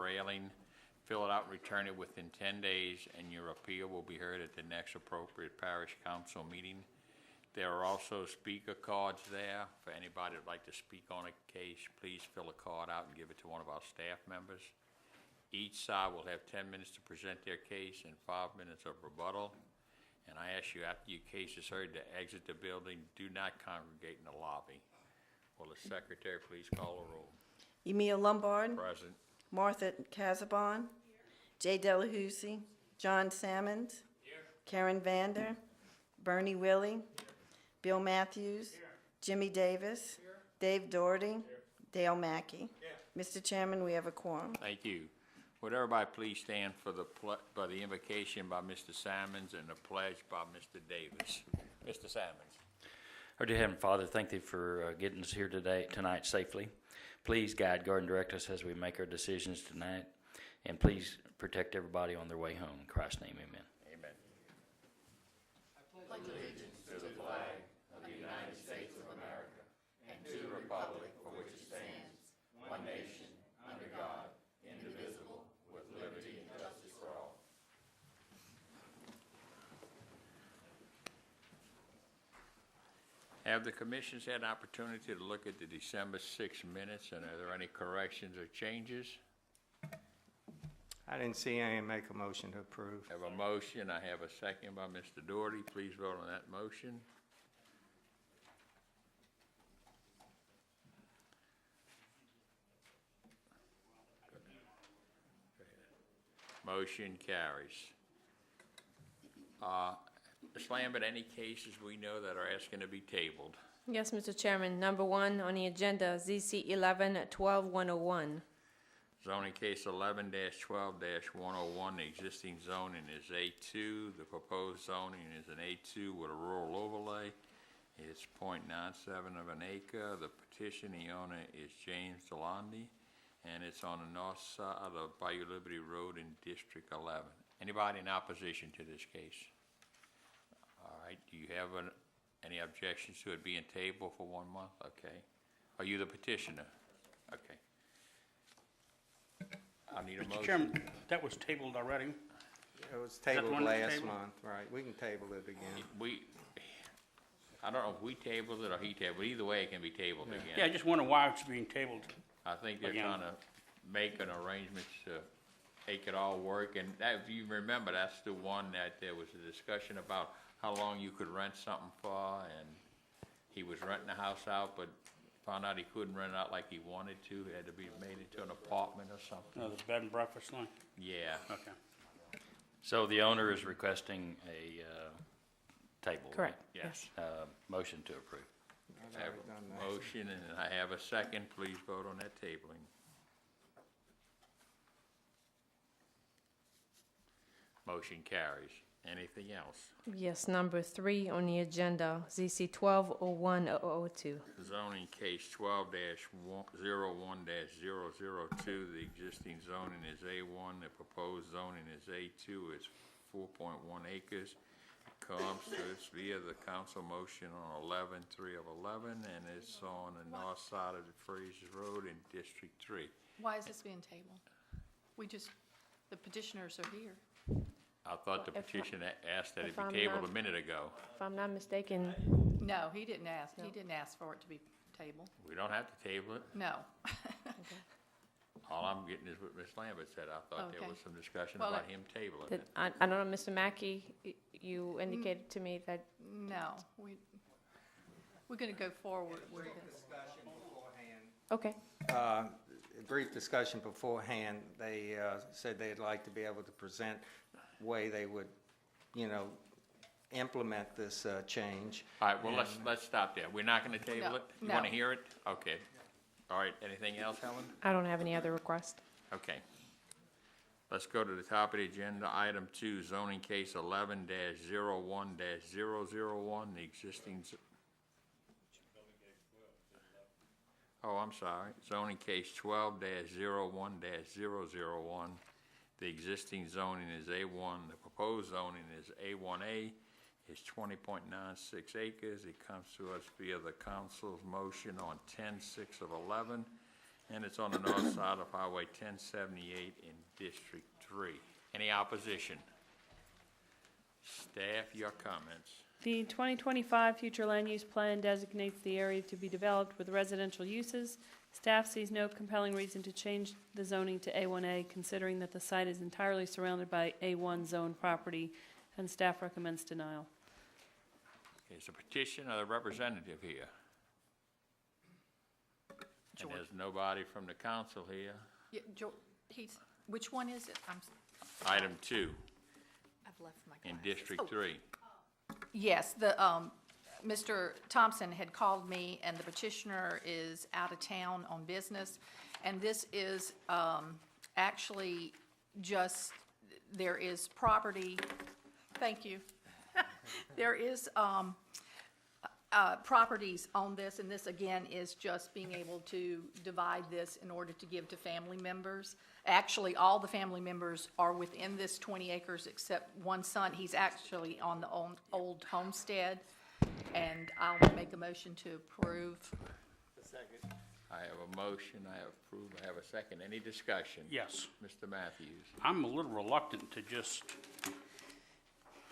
railing. Fill it out, return it within 10 days, and your appeal will be heard at the next appropriate parish council meeting. There are also speaker cards there. For anybody that'd like to speak on a case, please fill a card out and give it to one of our staff members. Each side will have 10 minutes to present their case and 5 minutes of rebuttal. And I ask you, after your case is heard, to exit the building. Do not congregate in the lobby. Will the secretary please call the roll? Emil Lombard. Present. Martha Casabon. Jay Delahousie. John Sammons. Karen Vander. Bernie Willie. Bill Matthews. Jimmy Davis. Dave Doherty. Dale Mackey. Mr. Chairman, we have a quorum. Thank you. Would everybody please stand for the invocation by Mr. Sammons and the pledge by Mr. Davis. Mr. Sammons. Our dear Heavenly Father, thank Thee for getting us here tonight safely. Please guide, guard, and direct us as we make our decisions tonight. And please protect everybody on their way home. In Christ's name, amen. Amen. I pledge allegiance to the flag of the United States of America and to the republic for which it stands, one nation, under God, indivisible, with liberty and justice for all. Have the commissions had an opportunity to look at the December 6 minutes, and are there any corrections or changes? I didn't see any. Make a motion to approve. I have a motion. I have a second by Mr. Doherty. Please vote on that motion. Motion carries. Ms. Lambert, any cases we know that are asking to be tabled? Yes, Mr. Chairman. Number 1 on the agenda, ZC 11-12101. Zoning case 11-12-101, the existing zoning is A2. The proposed zoning is an A2 with a rural overlay. It's 0.97 of an acre. The petitioning owner is James Delandi, and it's on the north side of Bayou Liberty Road in District 11. Anybody in opposition to this case? All right, do you have any objections to it being tabled for 1 month? Okay. Are you the petitioner? Okay. I need a motion. Mr. Chairman, that was tabled already. It was that tabled one that's last tabled? month, right? We can table it again. I don't know if we tabled it or he tabled it. Either way, it can be tabled again. Yeah, I just wonder why it's being tabled. I think they're Again. trying to make an arrangement to make it all work. And that, if you remember, that's the one that there was a discussion about how long you could rent something for. And he was renting the house out, but found out he couldn't rent it out like he wanted to. It had to be made into an apartment or something. The bed and breakfast line? Yeah. Okay. So the owner is requesting a table. Correct. Yes. Motion to approve. I have a motion and I have a second. Please vote on that tabling. Motion carries. Anything else? Yes, number 3 on the agenda, ZC 12-0102. Zoning case 12-01-002. The existing zoning is A1. The proposed zoning is A2. It's 4.1 acres. It comes to us via the council motion on 11-3 of 11, and it's on the north side of the Fraser Road in District 3. Why is this being tabled? The petitioners are here. I thought the If I- petition asked that it if I'm be tabled not- a minute ago. If I'm not mistaken, No, he didn't ask. No. He didn't ask for it to be tabled. We don't have to table it. No. All I'm getting is what Ms. Lambert said. I thought there Okay. was some discussion Well, about him tabling that it. I don't know, Mr. Mackey, you indicated to me that, No. We're going to go forward with this. Discussion beforehand. okay, Brief discussion beforehand. They said they'd like to be able to present way they would, implement this change. All right, well, let's stop there. We're not gonna table No, it? You no. wanna hear it? Okay. All right, anything else, Helen? I don't have any other request. Okay. Let's go to the top of the agenda, item 2, zoning case 11-01-001, the existing. Oh, I'm sorry. Zoning case 12-01-001. The existing zoning is A1. The proposed zoning is A1A. It's 20.96 acres. It comes to us via the council's motion on 10-6 of 11. and it's on the north side of Highway 1078 in District 3. Any opposition? Staff, your comments. The 2025 future land use plan designates the area to be developed with residential uses. Staff sees no compelling reason to change the zoning to A1A, considering that the site is entirely surrounded by A1 zone property, and staff recommends denial. Okay, is the petition or the representative here? And George. there's nobody from the council here. Yeah, which one is it? Item 2 I've left my in glasses. District Oh, 3. Yes, Mr. Thompson had called me, and the petitioner is out of town on business. And this is actually just, there is property, thank you. There is properties on this, and this again is just being able to divide this in order to give to family members. Actually, all the family members are within this 20 acres except one son. He's actually on the old homestead, and I'll make a motion to approve. I have a motion, I have approved, I have a second. Any discussion? Yes. Mr. Matthews. I'm a little reluctant to just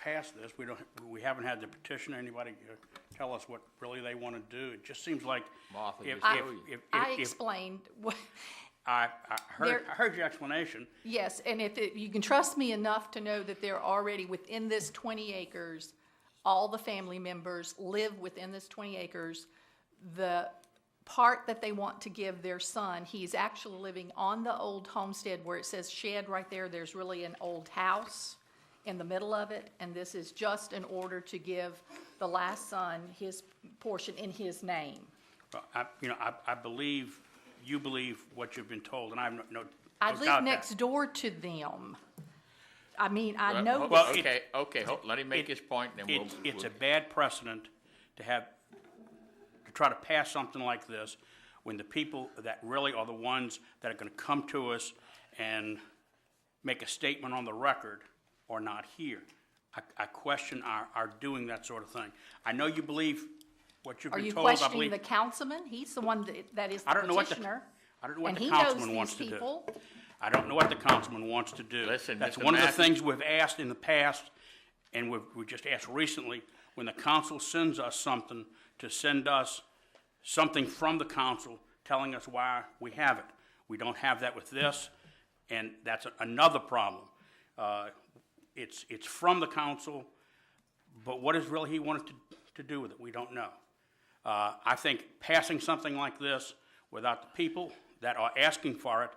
pass this. We haven't had the petitioner, anybody tell us what really they want to do. It just seems like Martha, if, just if, show you. if, I if explained what. I There- heard your explanation. Yes, and you can trust me enough to know that they're already within this 20 acres, all the family members live within this 20 acres. The part that they want to give their son, he's actually living on the old homestead where it says shed right there. There's really an old house in the middle of it, and this is just in order to give the last son his portion in his name. Well, I believe, you believe what you've been told, and I have no I doubt live that. next door to them. I mean, I Well, know. Well, Okay, let him make his point, and then It's a bad precedent to try to pass something like this when the people that really are the ones that are gonna come to us and make a statement on the record are not here. I question our doing that sort of thing. I know you believe what you've Are been you told, I questioning believe. the councilman? He's the one that is I the don't know what the, petitioner. I don't know what And the he knows councilman wants these to do. people. I don't know what the councilman wants to do. Listen, That's Mr. one of the Matthews- things we've asked in the past, and we just asked recently, when the council sends us something, to send us something from the council telling us why we have it. We don't have that with this, and that's another problem. It's from the council, but what is really he wanted to do with it, we don't know. I think passing something like this without the people that are asking for it,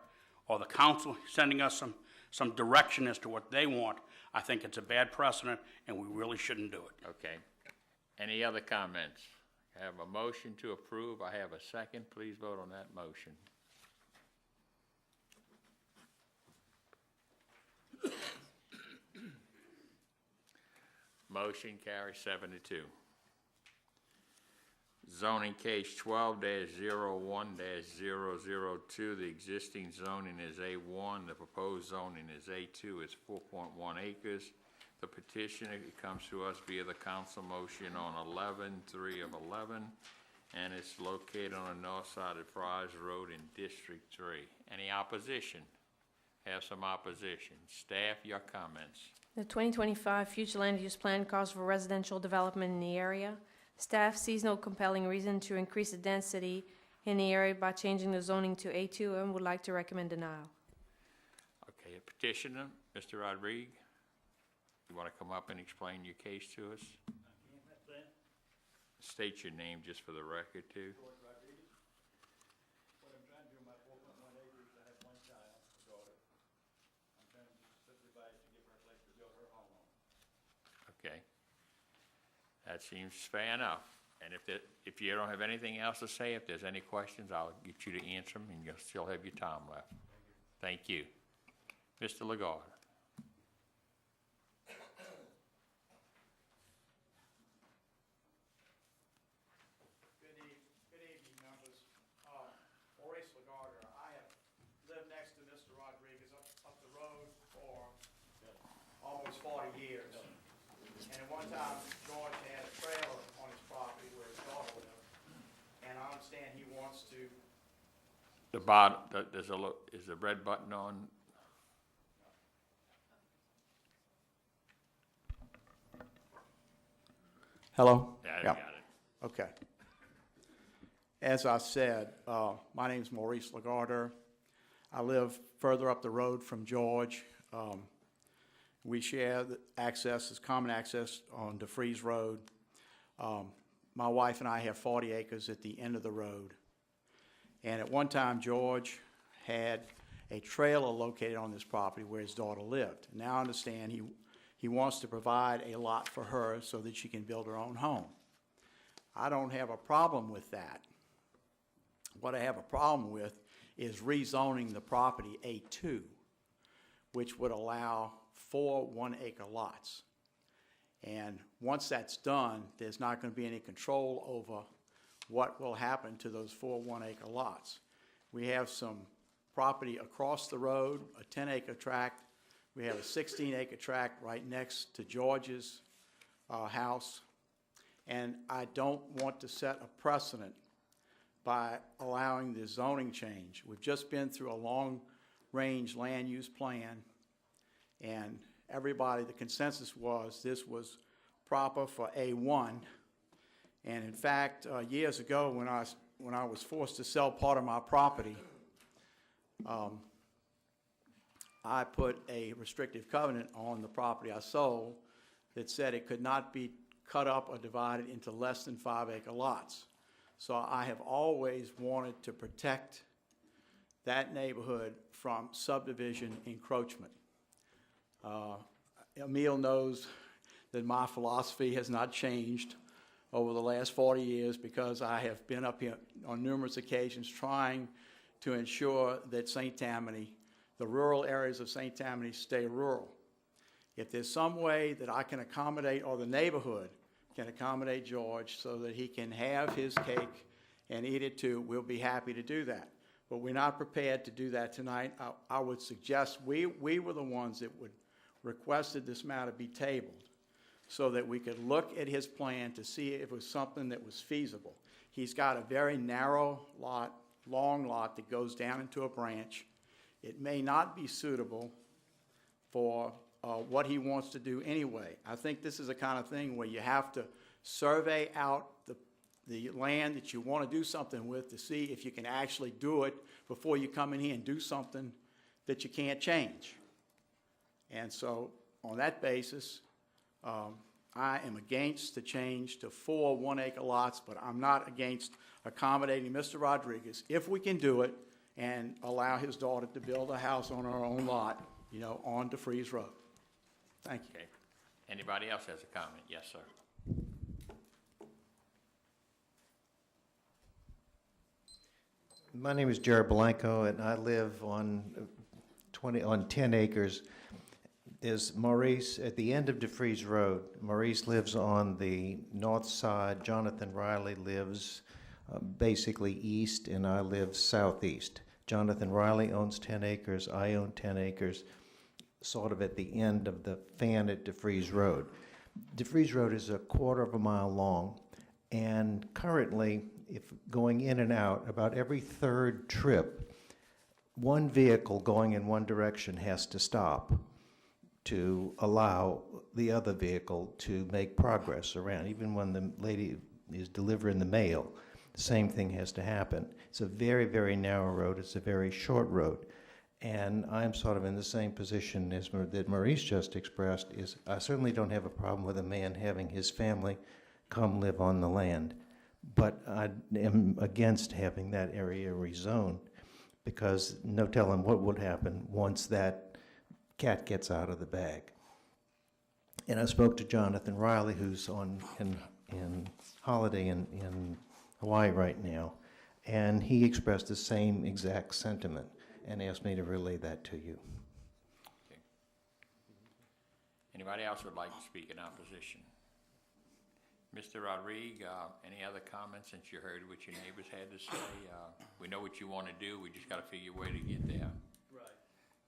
or the council sending us some direction as to what they want, I think it's a bad precedent, and we really shouldn't do it. Okay. Any other comments? I have a motion to approve. I have a second. Please vote on that motion. Motion carries 7-2. Zoning case 12-01-002, the existing zoning is A1, the proposed zoning is A2, it's 4.1 acres. The petitioner comes to us via the council motion on 11-3 of 11, and it's located on the north side of Fry's Road in District 3. Any opposition? Have some opposition. Staff, your comments. The 2025 future land use plan calls for residential development in the area. Staff sees no compelling reason to increase the density in the area by changing the zoning to A2 and would like to recommend denial. Okay, petitioner, Mr. Rodriguez, you want to come up and explain your case to us? State your name just for the record, too. What I'm trying to do, my 4.1 acres, I have one child, a daughter. I'm trying to subdivide to give her a place to build her home on. Okay. That seems fair enough. And if you don't have anything else to say, if there's any questions, I'll get you to answer them, and you'll still have your time left. Thank you. Mr. Lagarde. Good evening, members. Maurice Lagarde. I have lived next to Mr. Rodriguez up the road for almost 40 years. And at one time, George had a trailer on his property where his daughter lived. And I understand he wants to The bottom, there's is the red button on? Hello? Yeah, I Yeah. got it. Okay. As I said, my name's Maurice Lagarder. I live further up the road from George. We share the access, it's common access on DeFreeze Road. My wife and I have 40 acres at the end of the road. And at one time, George had a trailer located on this property where his daughter lived. Now I understand he wants to provide a lot for her so that she can build her own home. I don't have a problem with that. What I have a problem with is rezoning the property A2, which would allow 4 one-acre lots. And once that's done, there's not going to be any control over what will happen to those 4 one-acre lots. We have some property across the road, a 10-acre tract. We have a 16-acre tract right next to George's house. And I don't want to set a precedent by allowing the zoning change. We've just been through a long-range land use plan, and everybody, the consensus was this was proper for A1. And in fact, years ago, when I was forced to sell part of my property, I put a restrictive covenant on the property I sold that said it could not be cut up or divided into less than 5-acre lots. So I have always wanted to protect that neighborhood from subdivision encroachment. Emil knows that my philosophy has not changed over the last 40 years because I have been up here on numerous occasions trying to ensure that St. Tammany, the rural areas of St. Tammany, stay rural. If there's some way that I can accommodate, or the neighborhood can accommodate George so that he can have his cake and eat it too, we'll be happy to do that. But we're not prepared to do that tonight. I would suggest we were the ones that would requested this matter be tabled so that we could look at his plan to see if it was something that was feasible. He's got a very narrow lot, long lot that goes down into a branch. It may not be suitable for what he wants to do anyway. I think this is the kind of thing where you have to survey out the land that you want to do something with to see if you can actually do it before you come in here and do something that you can't change. And so on that basis, I am against the change to 4 one-acre lots, but I'm not against accommodating Mr. Rodriguez if we can do it and allow his daughter to build a house on her own lot, you know, on DeFreeze Road. Thank you. Okay. Anybody else has a comment? Yes, sir. My name is Jared Blanco, and I live on 10 acres. There's Maurice at the end of DeFreeze Road. Maurice lives on the north side. Jonathan Riley lives basically east, and I live southeast. Jonathan Riley owns 10 acres. I own 10 acres, sort of at the end of the fan at DeFreeze Road. DeFreeze Road is a quarter of a mile long, and currently, if going in and out, about every third trip, one vehicle going in one direction has to stop to allow the other vehicle to make progress around. Even when the lady is delivering the mail, the same thing has to happen. It's a very, very narrow road. It's a very short road. And I'm sort of in the same position as that Maurice just expressed, is I certainly don't have a problem with a man having his family come live on the land. But I am against having that area rezoned because no telling what would happen once that cat gets out of the bag. And I spoke to Jonathan Riley, who's in holiday in Hawaii right now, and he expressed the same exact sentiment and asked me to relay that to you. Okay. Anybody else would like to speak in opposition? Mr. Rodriguez, any other comments since you heard what your neighbors had to say? We know what you want to do. We just got to figure a way to get there. Right.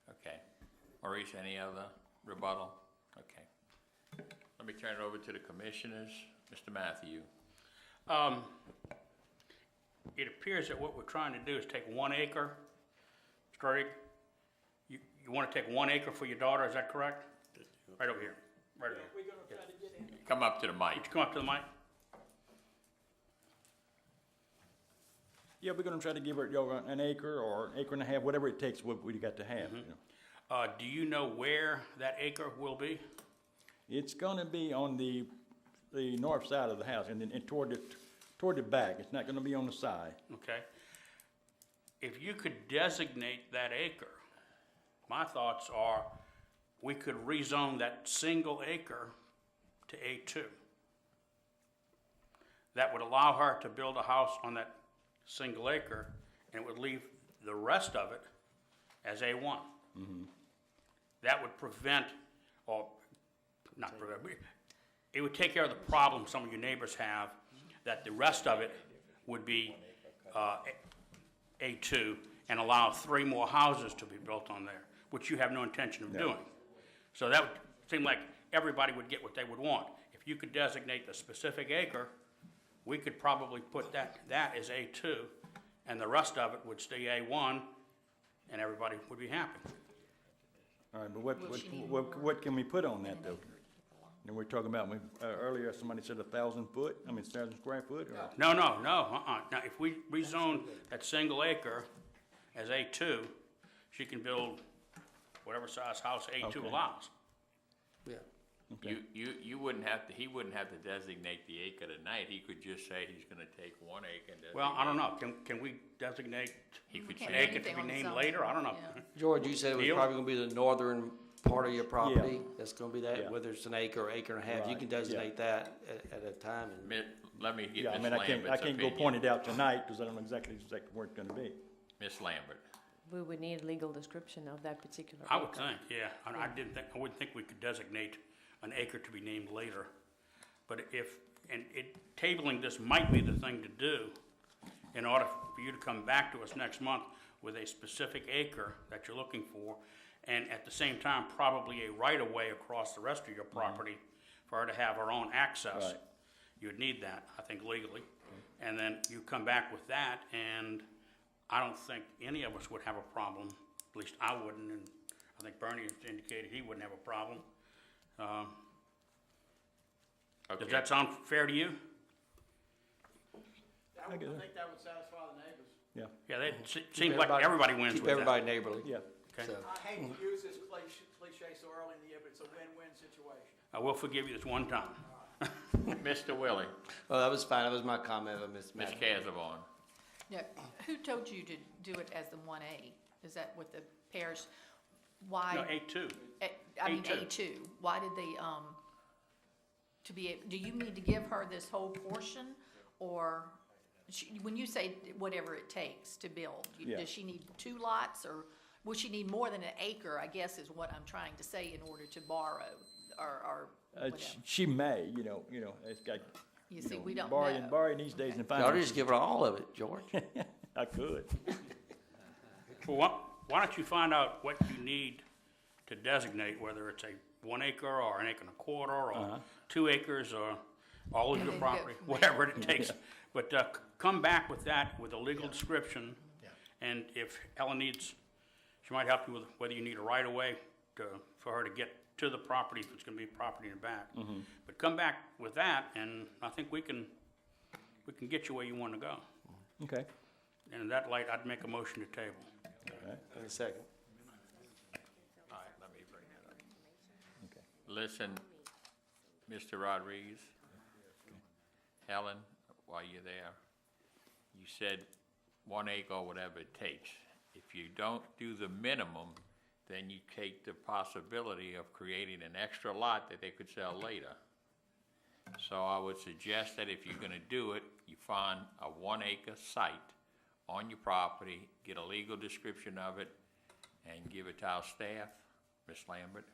Okay. Maurice, any other rebuttal? Okay. Let me turn it over to the commissioners. Mr. Matthew. it appears that what we're trying to do is take 1 acre, Mr. Rigg, you want to take 1 acre for your daughter, is that correct? Right over here, right over here. Come up to the mic. Would you come up to the mic? Yeah, we're gonna try to give her, an acre or acre and a half, whatever it takes, what we got to have, you know. Do you know where that acre will be? It's gonna be on the north side of the house and then toward the back. It's not gonna be on the side. Okay. If you could designate that acre, my thoughts are we could rezone that single acre to A2. That would allow her to build a house on that single acre, and it would leave the rest of it as A1. That would prevent, or not prevent, it would take care of the problem some of your neighbors have, that the rest of it would be A2 and allow 3 more houses to be built on there, which you have no intention of doing. So that would seem like everybody would get what they would want. If you could designate the specific acre, we could probably put that as A2, and the rest of it would stay A1, and everybody would be happy. All right, but what can we put on that though? And we're talking about, earlier somebody said 1,000 square foot? Or? No. Now, if we rezone that single acre as A2, she can build whatever size house A2 Okay. allows. Yeah. Okay. You wouldn't have to, he wouldn't have to designate the acre tonight. He could just say he's gonna take 1 acre and designate. Well, I don't know. Can we designate He could can't an do acre to anything be on the named zone. later? I don't know. Yeah. George, you said it was Neil? probably gonna be the northern part of your property, that's gonna be that, Yeah. whether it's an acre or acre and a half, you Right, can yeah. designate that at a time. And Let me get Yeah, I Ms. mean, I can't Lambert's go point opinion. it out tonight, because I don't know exactly where it's gonna be. Ms. Lambert. We would need a legal description of that particular I would acre. think, yeah. I wouldn't think we could designate an acre to be named later. But tabling this might be the thing to do in order for you to come back to us next month with a specific acre that you're looking for, and at the same time, probably a right-of-way across the rest of your property for her to have her own access. Right. You'd need that, I think, legally. And then you come back with that, and I don't think any of us would have a problem, at least I wouldn't, and I think Bernie has indicated he wouldn't have a problem. Does Okay. that sound fair to you? I think that would satisfy the neighbors. Yeah, Yeah, it seems like everybody wins with keep that. everybody neighborly. yeah. Okay. So, I hate to use this cliche so early in the year, but it's a win-win situation. I will forgive you this one time. Mr. Willie, well, that was fine, that was my comment, Ms. Ms. Madden. Casabon. Yeah, who told you to do it as the 1A? Is that what the parish, why? No, A2. I mean, A2. A2, why did they, do you need to give her this whole portion? Or, when you say whatever it takes to build, Yeah. does she need 2 lots? Or will she need more than an acre, I guess is what I'm trying to say, in order to borrow or whatever? She may, it's got, You see, we don't borrowing know. these days and You ought to finance. just give her all of it, George. I could. Well, why don't you find out what you need to designate, whether it's a 1 acre or an acre and a quarter or 2 acres or all of And your then go property, from there. whatever it takes. But come back with that, with a legal description. And if Ellen needs, she might help you with whether you need a right-of-way for her to get to the property, if it's gonna be property in the back. But come back with that, and I think we can get you where you wanna go. Okay. And in that light, I'd make a motion to table. In a second. All right, let me bring that up. Okay. Listen, Mr. Rodriguez, Helen, while you're there, you said 1 acre or whatever it takes. If you don't do the minimum, then you take the possibility of creating an extra lot that they could sell later. So I would suggest that if you're gonna do it, you find a 1 acre site on your property, get a legal description of it, and give it to our staff. Ms. Lambert?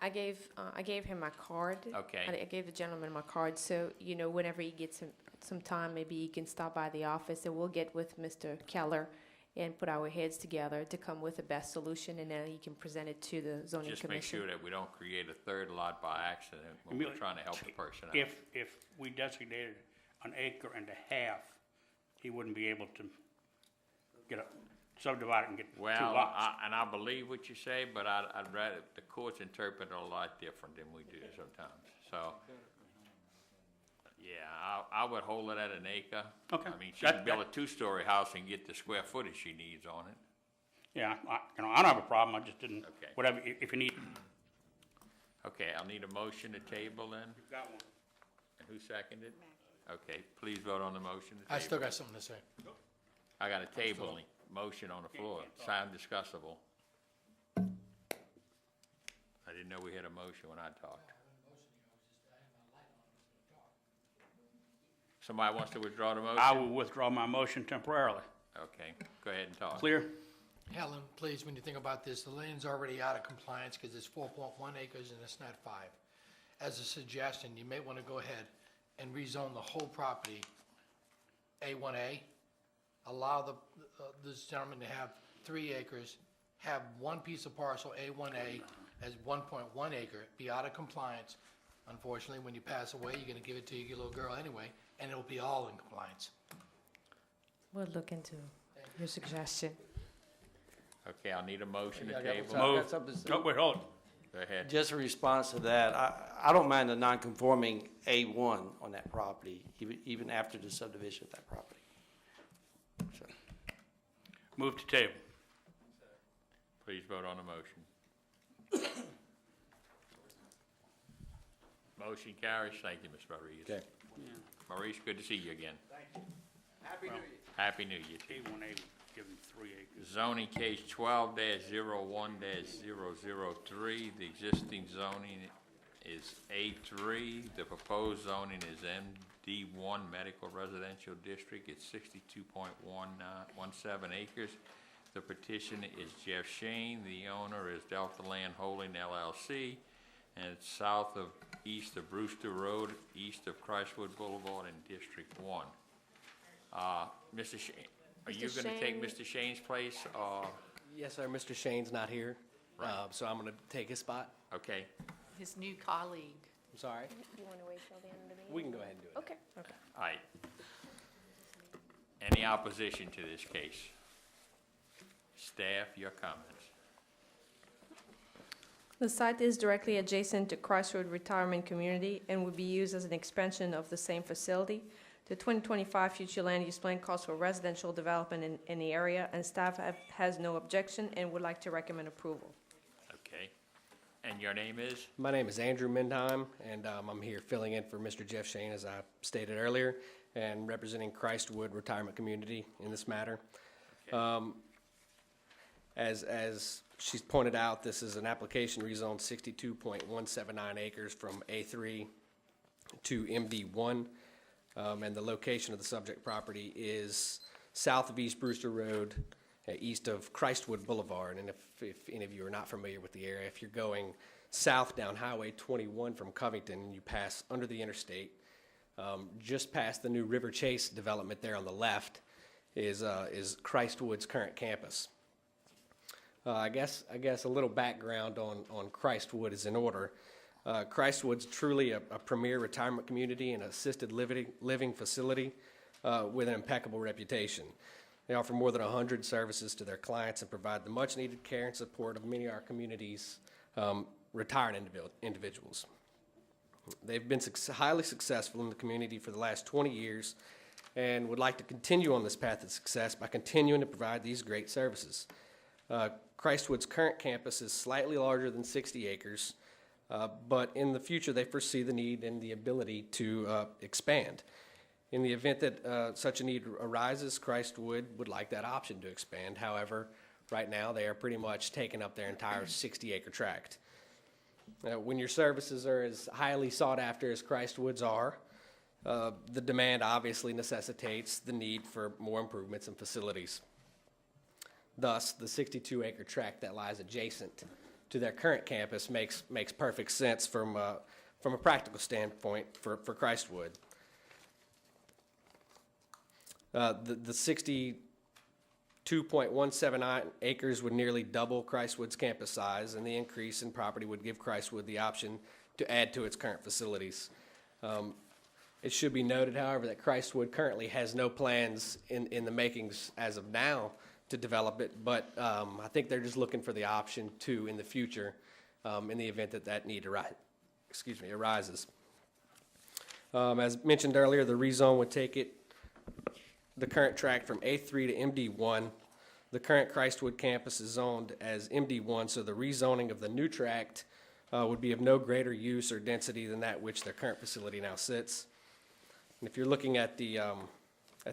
I gave him my card. Okay. I gave the gentleman my card, so, whenever he gets some time, maybe he can stop by the office, and we'll get with Mr. Keller and put our heads together to come with the best solution, and then he can present it to the zoning Just make commission. sure that we don't create a third lot by accident when we're trying to help the person out. If we designated an acre and a half, he wouldn't be able to subdivide it and get two Well, lots. and I believe what you say, but I'd rather, the courts interpret it a lot different than we do sometimes, so. Yeah, I would hold it at an acre. Okay. I mean, she can build a two-story house and get the square footage she needs on it. Yeah, I don't have a problem, I just didn't, Okay. whatever, if you need. Okay, I'll need a motion to table then. Got one. And who seconded? Okay, please vote on the motion to table. I still got something to say. I got a tabling motion on the floor, sound discussable. I didn't know we had a motion when I talked. Somebody wants to withdraw the motion? I will withdraw my motion temporarily. Okay, go ahead and talk. Clear? Helen, please, when you think about this, the land's already out of compliance because it's 4.1 acres and it's not 5. As a suggestion, you may want to go ahead and rezone the whole property A1A. Allow this gentleman to have 3 acres, have one piece of parcel A1A as 1.1 acre, be out of compliance. Unfortunately, when you pass away, you're going to give it to your little girl anyway, and it'll be all in compliance. We'll look into your suggestion. Okay, I'll need a motion to Yeah, I got table. some- I got Move. something to say. No, wait, hold it. Go ahead. Just in response to that, I don't mind the non-conforming A1 on that property, even after the subdivision of that property. So, Move to table. Please vote on the motion. Motion carries. Thank you, Ms. Rodriguez. Okay. Maurice, good to see you again. Thank you. Happy New Year. Happy New Year to you. A1A would give him 3 acres. Zoning case 12-01-003. The existing zoning is A3. The proposed zoning is MD1 Medical Residential District. It's 62.17 acres. The petition is Jeff Shane. The owner is Delta Land Holding LLC. And it's east of Brewster Road, east of Christwood Boulevard in District 1. Mr. Shane, are you Mr. going to take Shane. Mr. Shane's place, or? Yes, sir. Mr. Shane's not here, Right. so I'm going to take his spot. Okay, His new colleague. I'm sorry. You want to wait till the end of the meeting? We can go ahead and do it. Okay. Okay. all right. Any opposition to this case? Staff, your comments. The site is directly adjacent to Christwood Retirement Community and would be used as an expansion of the same facility. The 2025 future land use plan calls for residential development in the area, and staff has no objection and would like to recommend approval. Okay. And your name is? My name is Andrew Mendheim, and I'm here filling in for Mr. Jeff Shane, as I stated earlier, and representing Christwood Retirement Community in this matter. Okay. As she's pointed out, this is an application rezoned 62.179 acres from A3 to MD1. And the location of the subject property is south of East Brewster Road, east of Christwood Boulevard. And if any of you are not familiar with the area, if you're going south down Highway 21 from Covington, and you pass under the interstate, just past the new River Chase development there on the left is Christwood's current campus. I guess a little background on Christwood is in order. Christwood's truly a premier retirement community and assisted living facility with an impeccable reputation. They offer more than 100 services to their clients and provide the much-needed care and support of many of our community's retired individuals. They've been highly successful in the community for the last 20 years and would like to continue on this path of success by continuing to provide these great services. Christwood's current campus is slightly larger than 60 acres, but in the future they foresee the need and the ability to expand. In the event that such a need arises, Christwood would like that option to expand. However, right now they are pretty much taking up their entire 60-acre tract. When your services are as highly sought after as Christwood's are, the demand obviously necessitates the need for more improvements and facilities. Thus, the 62-acre tract that lies adjacent to their current campus makes perfect sense from a practical standpoint for Christwood. The 62.179 acres would nearly double Christwood's campus size, and the increase in property would give Christwood the option to add to its current facilities. It should be noted, however, that Christwood currently has no plans in the makings as of now to develop it, but I think they're just looking for the option to in the future, in the event that that need arises. As mentioned earlier, the rezone would take the current tract from A3 to MD1. The current Christwood campus is zoned as MD1, so the rezoning of the new tract would be of no greater use or density than that which their current facility now sits. And if you're looking at the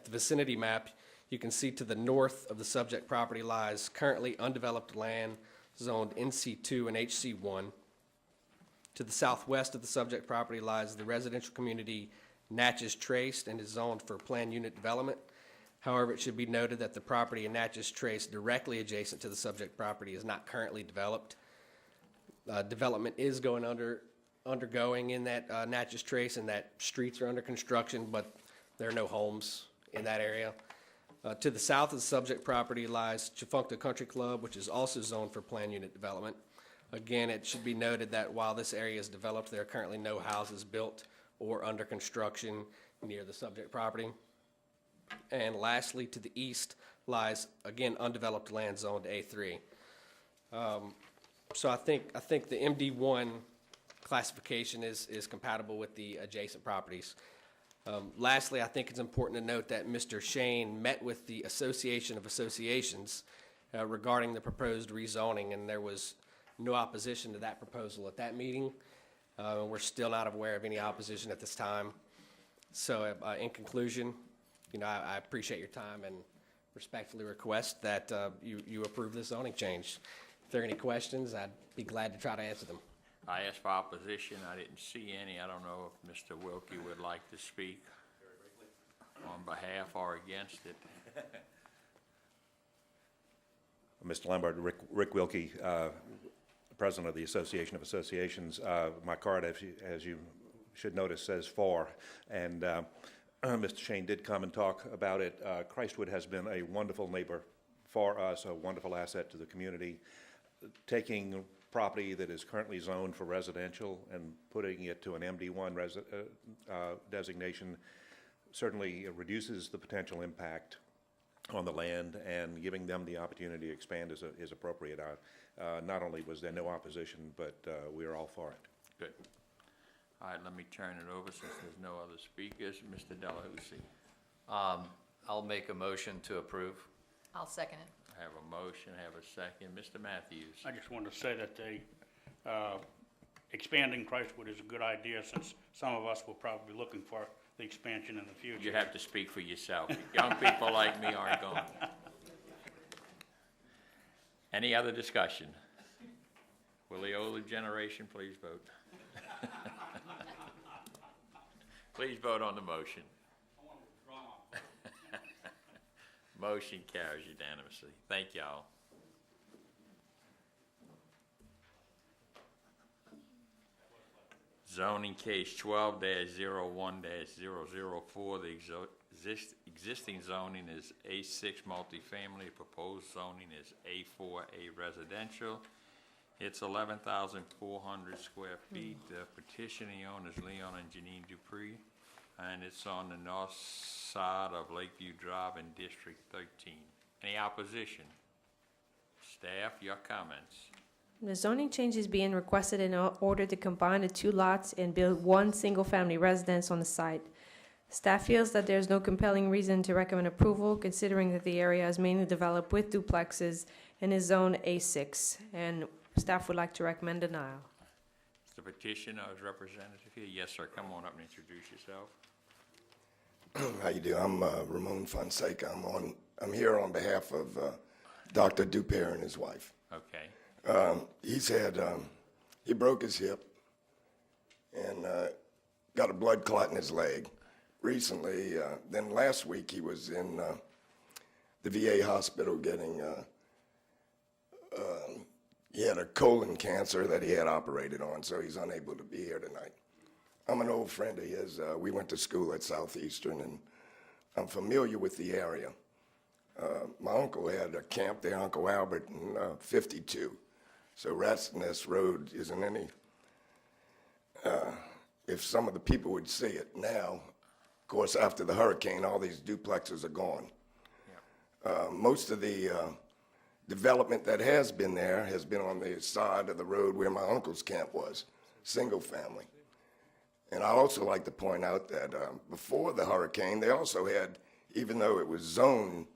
vicinity map, you can see to the north of the subject property lies currently undeveloped land zoned NC2 and HC1. To the southwest of the subject property lies the residential community Natchez Trace and is zoned for planned unit development. However, it should be noted that the property in Natchez Trace directly adjacent to the subject property is not currently developed. Development is undergoing in that Natchez Trace, and that streets are under construction, but there are no homes in that area. To the south of the subject property lies Chifuncta Country Club, which is also zoned for planned unit development. Again, it should be noted that while this area is developed, there are currently no houses built or under construction near the subject property. And lastly, to the east lies, again, undeveloped land zoned A3. So I think the MD1 classification is compatible with the adjacent properties. Lastly, I think it's important to note that Mr. Shane met with the Association of Associations regarding the proposed rezoning, and there was no opposition to that proposal at that meeting. We're still not aware of any opposition at this time. So in conclusion, I appreciate your time and respectfully request that you approve this zoning change. If there are any questions, I'd be glad to try to answer them. I asked for opposition. I didn't see any. I don't know if Mr. Wilkie would like to speak on behalf or against it. Mr. Lombard, Rick Wilkie, President of the Association of Associations. My card, as you should notice, says for, and Mr. Shane did come and talk about it. Christwood has been a wonderful neighbor for us, a wonderful asset to the community. Taking property that is currently zoned for residential and putting it to an MD1 designation certainly reduces the potential impact on the land, and giving them the opportunity to expand is appropriate. Not only was there no opposition, but we are all for it. Good. All right, let me turn it over since there's no other speakers. Mr. Delahousie. I'll make a motion to approve. I'll second it. I have a motion, I have a second. Mr. Matthews. I just wanted to say that expanding Christwood is a good idea, since some of us will probably be looking for the expansion in the future. You have to speak for yourself. Young people like me aren't going. Any other discussion? Will the older generation please vote? Please vote on the motion. Motion carries unanimously. Thank y'all. Zoning case 12-01-004. The existing zoning is A6 multifamily. Proposed zoning is A4A residential. It's 11,400 square feet. The petitioning owner is Leon and Janine Dupree, and it's on the north side of Lakeview Drive in District 13. Any opposition? Staff, your comments. The zoning change is being requested in order to combine the two lots and build one single-family residence on the site. Staff feels that there's no compelling reason to recommend approval, considering that the area is mainly developed with duplexes and is zoned A6, and staff would like to recommend denial. Is the petitioner or his representative here? Yes, sir. Come on up and introduce yourself. How you doing? I'm Ramon Fonseca. I'm here on behalf of Dr. Dupaire and his wife. Okay. He broke his hip and got a blood clot in his leg recently. Then last week he was in the VA hospital getting, he had a colon cancer that he had operated on, so he's unable to be here tonight. I'm an old friend of his. We went to school at Southeastern, and I'm familiar with the area. My uncle had a camp there, Uncle Albert, in 52. So Rat's Nest Road isn't any, if some of the people would see it now, Of course, after the hurricane, all these duplexes are gone. Most of the development that has been there has been on the side of the road where my uncle's camp was, single family. And I also like to point out that before the hurricane, they also had, even though it was zoned,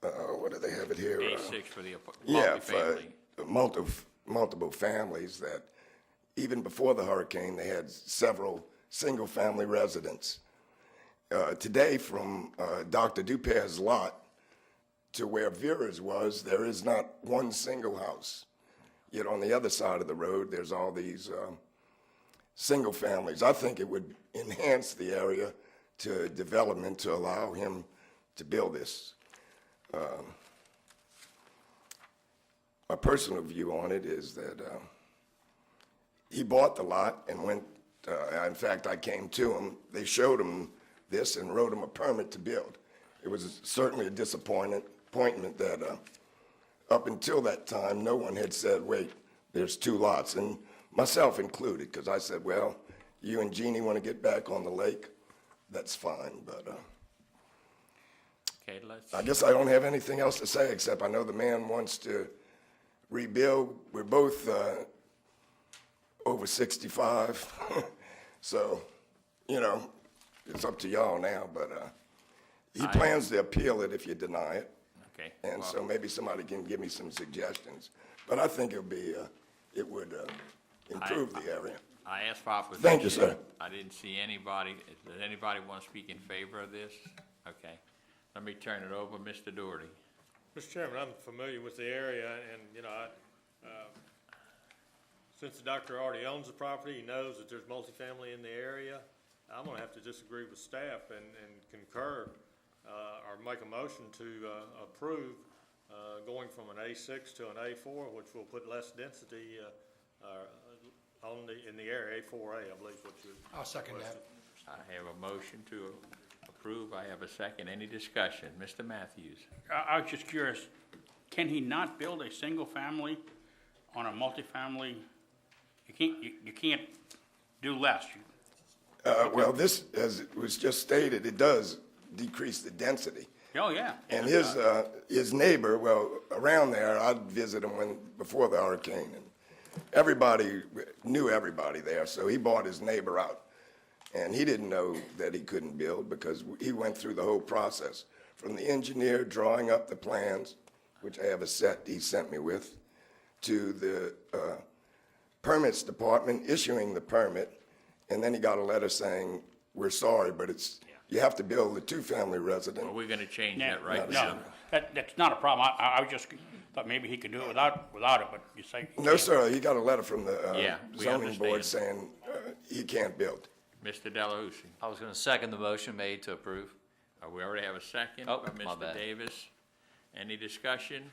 what do they have it here? A6 for the Yeah, multifamily. for multiple families, that even before the hurricane, they had several single-family residents. Today, from Dr. Duperre's lot to where Vera's was, there is not one single house. Yet on the other side of the road, there's all these single families. I think it would enhance the area to development to allow him to build this. My personal view on it is that he bought the lot and went, in fact, I came to him, they showed him this and wrote him a permit to build. It was certainly a disappointment that up until that time, no one had said, wait, there's 2 lots, and myself included, because I said, well, you and Jeannie want to get back on the lake, that's fine, but Okay, let's, I guess I don't have anything else to say, except I know the man wants to rebuild. We're both over 65, so, you know, it's up to y'all now, but he plans to appeal it if you deny it. okay. And well, so maybe somebody can give me some suggestions. But I think it would improve the area. I asked for opposition. Thank you, sir. I didn't see anybody. Does anybody want to speak in favor of this? Okay. Let me turn it over, Mr. Doherty. Mr. Chairman, I'm familiar with the area, and, you know, since the doctor already owns the property, he knows that there's multifamily in the area. I'm gonna have to disagree with staff and concur, or make a motion to approve going from an A6 to an A4, which will put less density in the area, A4A, I believe is what you. I'll second that. I have a motion to approve. I have a second. Any discussion? Mr. Matthews? I was just curious, can he not build a single family on a multifamily? You can't do less. Well, this, as it was just stated, it does decrease the density. Oh, yeah. And his neighbor, well, around there, I'd visit him before the hurricane, and everybody knew everybody there, so he bought his neighbor out. And he didn't know that he couldn't build because he went through the whole process, from the engineer drawing up the plans, which I have a set he sent me with, to the permits department issuing the permit, and then he got a letter saying, we're sorry, but you have to build a 2-family resident. Well, we're going to change that right No, now. that's not a problem. I was just thought maybe he could do it without it, but you say. No, sir, he got a letter from the we zoning board understand. saying he can't build. Mr. Delahousie? I was going to second the motion made to approve. We already have a second Oh, by my Mr. bad. Davis. Any discussion?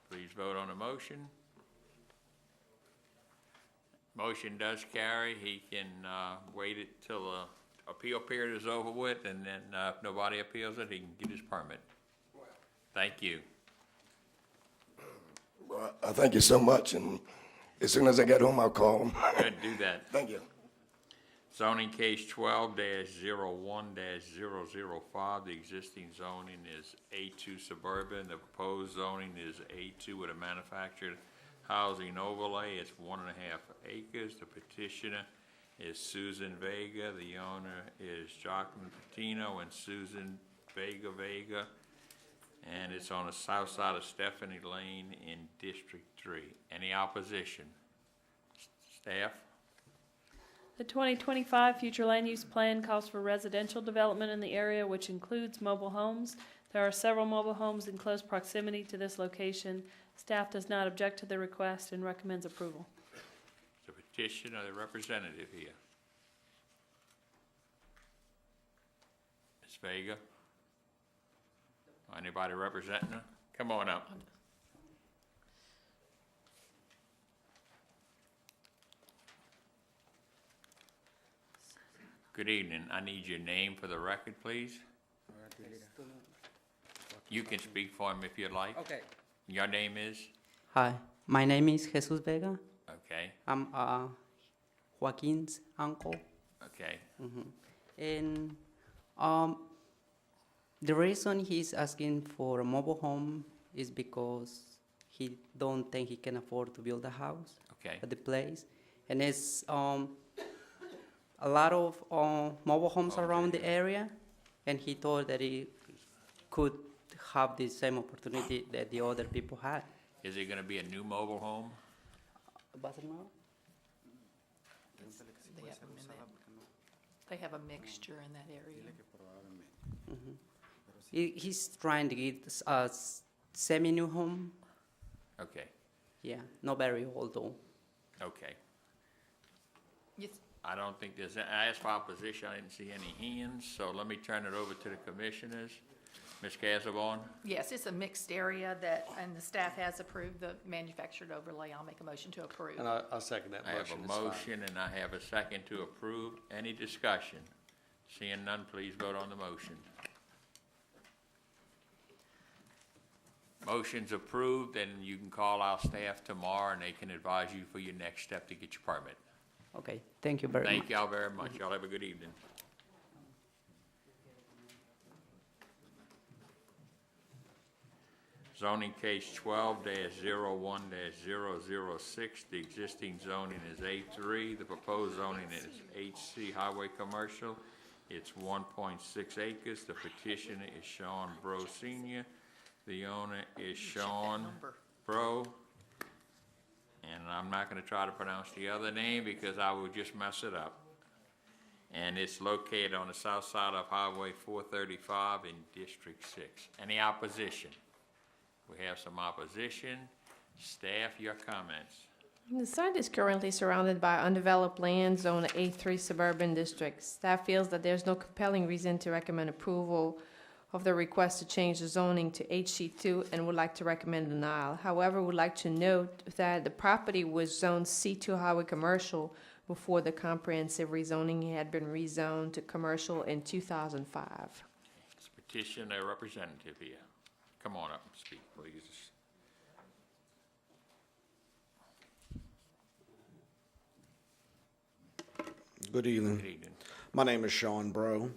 Please vote on the motion. Motion does carry. He can wait it till the appeal period is over with, and then if nobody appeals it, he can get his permit. Thank you. Well, I thank you so much, and as soon as I get home, I'll call him. Good, do that. Thank you. Zoning case 12-01-005, the existing zoning is A2 suburban, the proposed zoning is A2 with a manufactured housing overlay, it's 1.5 acres. The petitioner is Susan Vega, the owner is Joaquin Patino and Susan Vega, and it's on the south side of Stephanie Lane in District 3. Any opposition? Staff? The 2025 future land use plan calls for residential development in the area, which includes mobile homes. There are several mobile homes in close proximity to this location. Staff does not object to the request and recommends approval. The petitioner, the representative here. Ms. Vega? Anybody representing her? Come on up. Good evening. I need your name for the record, please. You can speak for him if you'd like. Okay. Your name is? Hi, my name is Jesus Vega. Okay. I'm Joaquin's uncle. Okay, And the reason he's asking for a mobile home is because he don't think he can afford to build a house okay, at the place. And it's a lot of mobile homes around the area, and he thought that he could have the same opportunity that the other people had. is it gonna be a new mobile home? They have a mixture in that area. He's trying to get a semi-new home. Okay, Yeah, not very old though. okay. Yes. I don't think there's, I asked for opposition, I didn't see any hands, so let me turn it over to the commissioners. Ms. Casabon? Yes, it's a mixed area that, and the staff has approved the manufactured overlay. I'll make a motion to approve. And I'll second that I have motion. a It's fine. motion and I have a second to approve. Any discussion? Seeing none, please vote on the motion. Motion's approved, and you can call our staff tomorrow and they can advise you for your next step to get your permit. Okay, thank you very much. Thank y'all very much. Y'all have a good evening. Zoning case 12-01-006, the existing zoning is A3, the proposed zoning is HC Highway Commercial. It's 1.6 acres. The petitioner is Sean Bro Senior. The owner is Sean Bro. And I'm not gonna try to pronounce the other name because I will just mess it up. And it's located on the south side of Highway 435 in District 6. Any opposition? We have some opposition. Staff, your comments. The site is currently surrounded by undeveloped land, zone A3 suburban district. Staff feels that there's no compelling reason to recommend approval of the request to change the zoning to HC2 and would like to recommend denial. However, would like to note that the property was zoned C2 highway commercial before the comprehensive rezoning had been rezoned to commercial in 2005. Let's petition a representative here. Come on up and speak, please. Good evening. Good evening. My name is Sean Bro.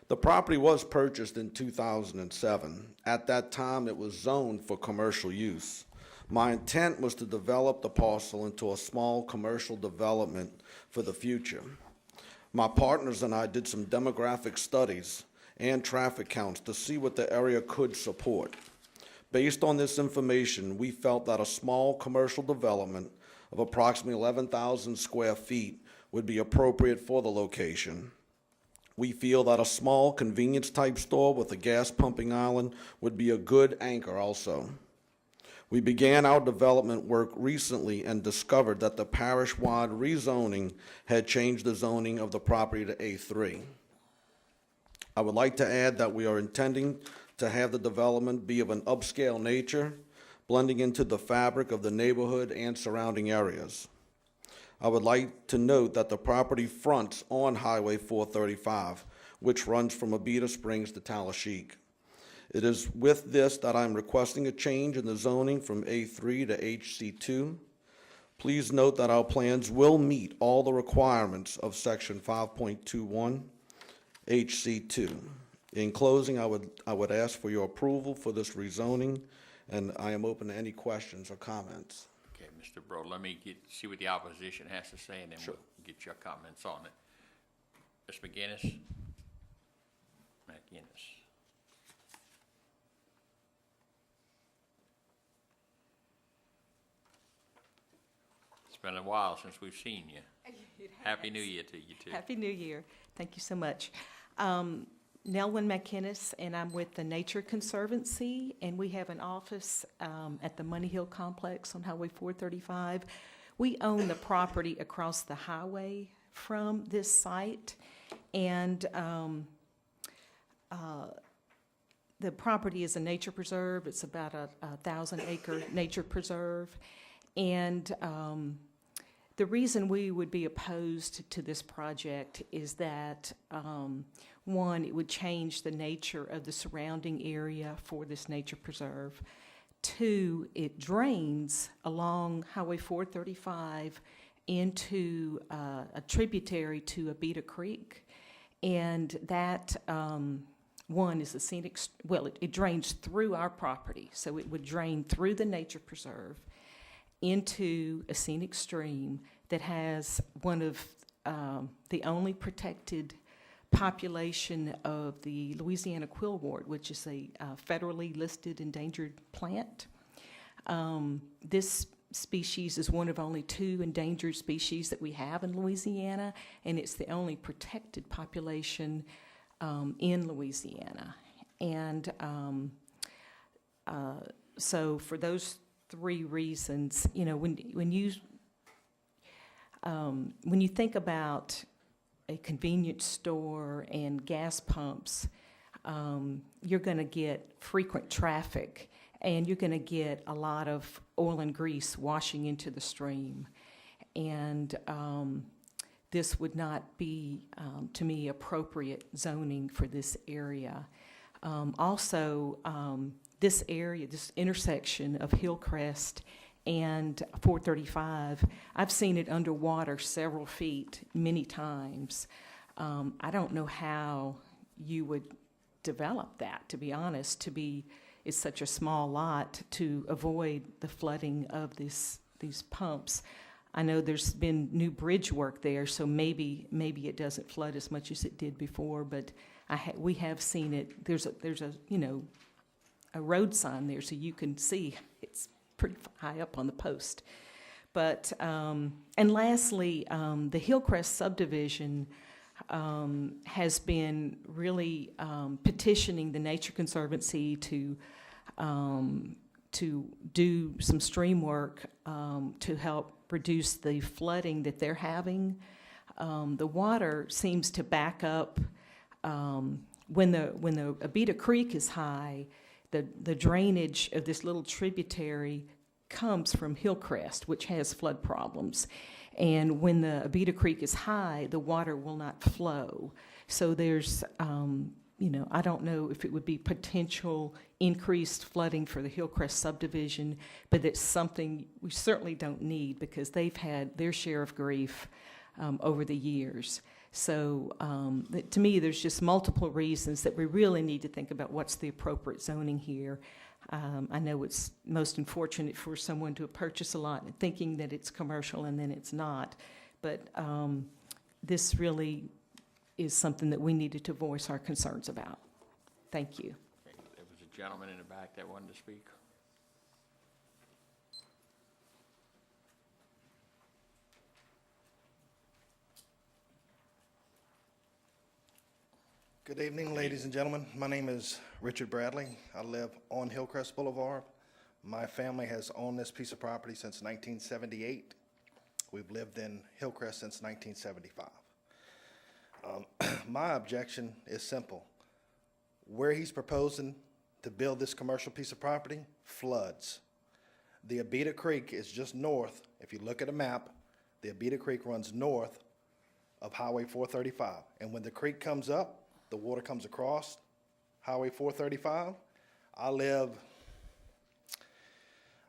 The property was purchased in 2007. At that time, it was zoned for commercial use. My intent was to develop the parcel into a small commercial development for the future. My partners and I did some demographic studies and traffic counts to see what the area could support. Based on this information, we felt that a small commercial development of approximately 11,000 square feet would be appropriate for the location. We feel that a small convenience-type store with a gas pumping island would be a good anchor also. We began our development work recently and discovered that the parish-wide rezoning had changed the zoning of the property to A3. I would like to add that we are intending to have the development be of an upscale nature, blending into the fabric of the neighborhood and surrounding areas. I would like to note that the property fronts on Highway 435, which runs from Abita Springs to Tallahassee. It is with this that I'm requesting a change in the zoning from A3 to HC2. Please note that our plans will meet all the requirements of Section 5.21 HC2. In closing, I would ask for your approval for this rezoning, and I am open to any questions or comments. Okay, Mr. Bro, let me see what the opposition has to say, and then we'll get your comments on it. Ms. McGinnis? It's been a while since we've seen you. Happy New Year to you, too. Happy New Year. Thank you so much. Nelwyn McInnes, and I'm with the Nature Conservancy, and we have an office at the Money Hill Complex on Highway 435. We own the property across the highway from this site, and the property is a nature preserve. It's about a 1,000-acre nature preserve, and the reason we would be opposed to this project is that, one, it would change the nature of the surrounding area for this nature preserve. Two, it drains along Highway 435 into a tributary to Abita Creek, and that one is a scenic, well, it drains through our property, so it would drain through the nature preserve into a scenic stream that has one of the only protected population of the Louisiana quillwort, which is a federally listed endangered plant. This species is one of only 2 endangered species that we have in Louisiana, and it's the only protected population in Louisiana. And so for those 3 reasons, you know, when you think about a convenience store and gas pumps, you're going to get frequent traffic, and you're going to get a lot of oil and grease washing into the stream. And this would not be, to me, appropriate zoning for this area. Also, this area, this intersection of Hillcrest and 435, I've seen it underwater several feet many times. I don't know how you would develop that, to be honest, it's such a small lot to avoid the flooding of these pumps. I know there's been new bridge work there, so maybe it doesn't flood as much as it did before, but we have seen it. There's a you know, a road sign there, so you can see it's pretty high up on the post. But and lastly, the Hillcrest subdivision has been really petitioning the Nature Conservancy to do some stream work to help reduce the flooding that they're having. The water seems to back up when the Abita Creek is high. The drainage of this little tributary comes from Hillcrest, which has flood problems. And when the Abita Creek is high, the water will not flow. So there's, you know, I don't know if it would be potential increased flooding for the Hillcrest subdivision, but it's something we certainly don't need because they've had their share of grief over the years. So to me, there's just multiple reasons that we really need to think about what's the appropriate zoning here. I know it's most unfortunate for someone to purchase a lot thinking that it's commercial and then it's not, but this really is something that we needed to voice our concerns about. Thank you. Okay, there was a gentleman in the back that wanted to speak. Good evening, ladies and gentlemen. My name is Richard Bradley. I live on Hillcrest Boulevard. My family has owned this piece of property since 1978. We've lived in Hillcrest since 1975. My objection is simple. Where he's proposing to build this commercial piece of property floods. The Abita Creek is just north. If you look at a map, the Abita Creek runs north of Highway 435. And when the creek comes up, the water comes across Highway 435. I'm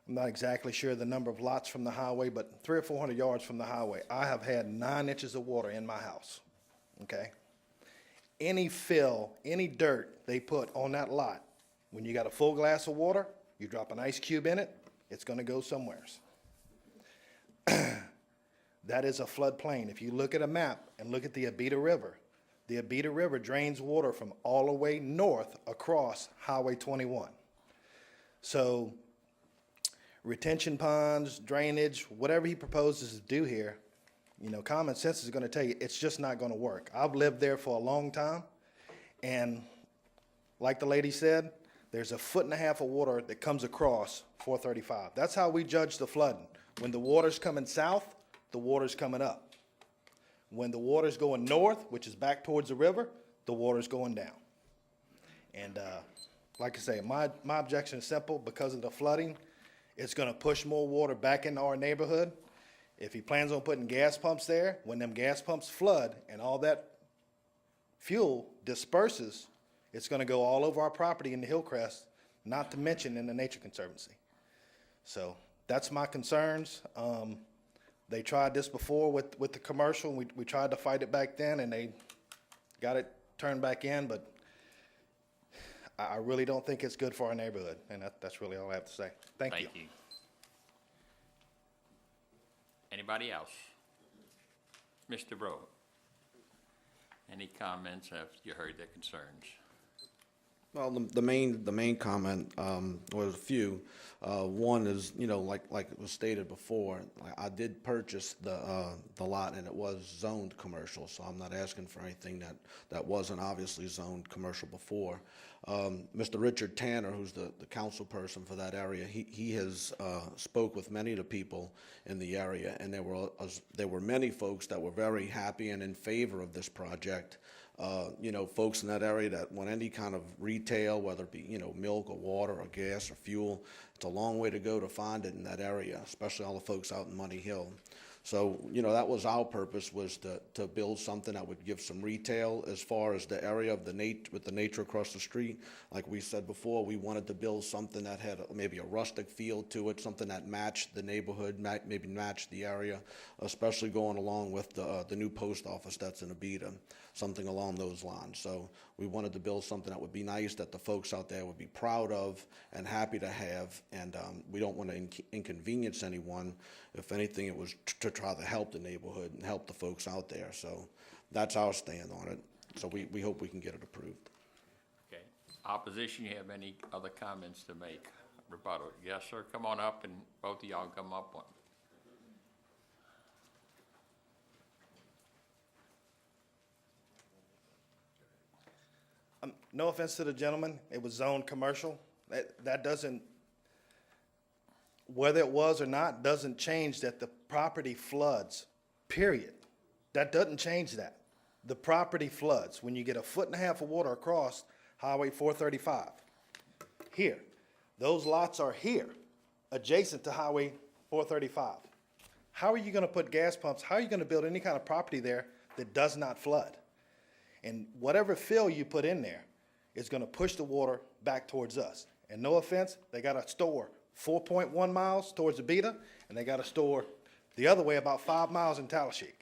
not exactly sure the number of lots from the highway, but 300 or 400 yards from the highway, I have had 9 inches of water in my house, okay? Any fill, any dirt they put on that lot, when you got a full glass of water, you drop an ice cube in it, it's gonna go somewheres. That is a floodplain. If you look at a map and look at the Abita River drains water from all the way north across Highway 21. So retention ponds, drainage, whatever he proposes to do here, you know, common sense is going to tell you it's just not going to work. I've lived there for a long time, and like the lady said, there's 1.5 feet of water that comes across 435. That's how we judge the flooding. When the water's coming south, the water's coming up. When the water's going north, which is back towards the river, the water's going down. And like I say, my objection is simple. Because of the flooding, it's going to push more water back into our neighborhood. If he plans on putting gas pumps there, when them gas pumps flood and all that fuel disperses, it's going to go all over our property in the Hillcrest, not to mention in the Nature Conservancy. So that's my concerns. They tried this before with the commercial, and we tried to fight it back then, and they got it turned back in, but I really don't think it's good for our neighborhood, and that's really all I have to say. Thank you. Anybody else? Mr. Bro? Any comments? Have you heard their concerns? Well, the main comment, was a few. One is, you know, like it was stated before, I did purchase the lot and it was zoned commercial, so I'm not asking for anything that wasn't obviously zoned commercial before. Mr. Richard Tanner, who's the council person for that area, he has spoke with many of the people in the area, and there were many folks that were very happy and in favor of this project. You know, folks in that area that want any kind of retail, whether it be, you know, milk or water or gas or fuel, it's a long way to go to find it in that area, especially all the folks out in Money Hill. So, you know, that was our purpose, was to build something that would give some retail as far as the area of with the nature across the street. Like we said before, we wanted to build something that had maybe a rustic feel to it, something that matched the neighborhood, maybe matched the area, especially going along with the new post office that's in Abita, something along those lines. So we wanted to build something that would be nice, that the folks out there would be proud of and happy to have, and we don't want to inconvenience anyone. If anything, it was to try to help the neighborhood and help the folks out there. So that's our stand on it. So we hope we can get it approved. Okay. Opposition, you have any other comments to make? Rebuttal? Yes, sir. Come on up, and both of y'all come up one. No offense to the gentleman, it was zoned commercial. That doesn't, whether it was or not, doesn't change that the property floods, period. That doesn't change that. The property floods when you get 1.5 feet of water across Highway 435. Here, those lots are here, adjacent to Highway 435. How are you gonna put gas pumps, how are you gonna build any kind of property there that does not flood? And whatever fill you put in there is gonna push the water back towards us. And no offense, they got a store 4.1 miles towards Abita, and they got a store the other way about 5 miles in Tallahassee.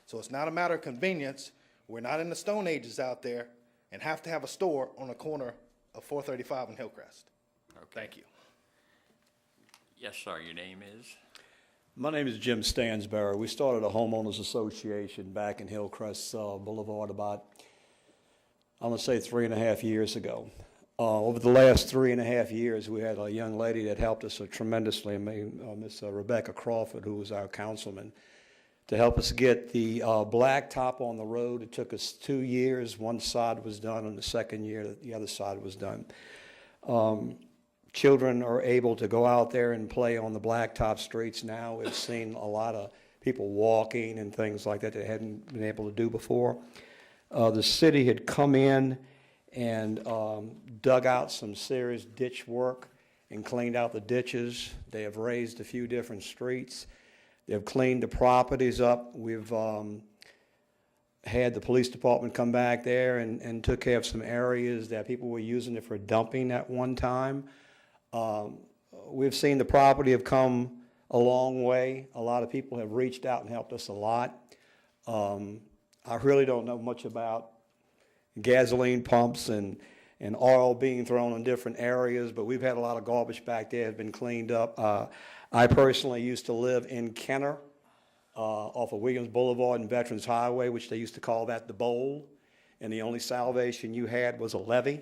So it's not a matter of convenience. We're not in the Stone Ages out there and have to have a store on the corner of 435 and Hillcrest. Okay. Thank you. Yes, sir. Your name is? My name is Jim Stansberry. We started a homeowners association back in Hillcrest Boulevard about, I'm going to say 3.5 years ago. Over the last 3.5 years, we had a young lady that helped us tremendously, Miss Rebecca Crawford, who was our councilman, to help us get the blacktop on the road. It took us 2 years. One side was done, and the second year, the other side was done. Children are able to go out there and play on the blacktop streets now. We've seen a lot of people walking and things like that they hadn't been able to do before. The city had come in and dug out some serious ditch work and cleaned out the ditches. They have raised a few different streets. They've cleaned the properties up. We've had the police department come back there and took care of some areas that people were using it for dumping at one time. We've seen the property have come a long way. A lot of people have reached out and helped us a lot. I really don't know much about gasoline pumps and oil being thrown in different areas, but we've had a lot of garbage back there have been cleaned up. I personally used to live in Kenner off of Williams Boulevard and Veterans Highway, which they used to call that the bowl, and the only salvation you had was a levee.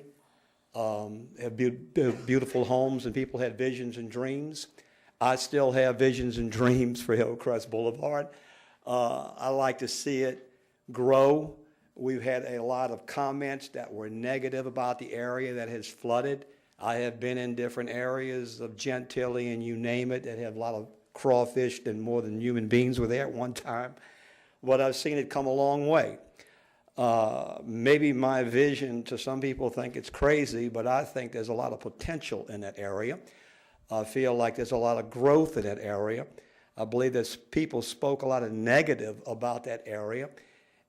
Have beautiful homes, and people had visions and dreams. I still have visions and dreams for Hillcrest Boulevard. I like to see it grow. We've had a lot of comments that were negative about the area that has flooded. I have been in different areas of Gentilly and you name it that have a lot of crawfish and more than human beings were there at one time. But I've seen it come a long way. Maybe my vision to some people think it's crazy, but I think there's a lot of potential in that area. I feel like there's a lot of growth in that area. I believe that people spoke a lot of negative about that area,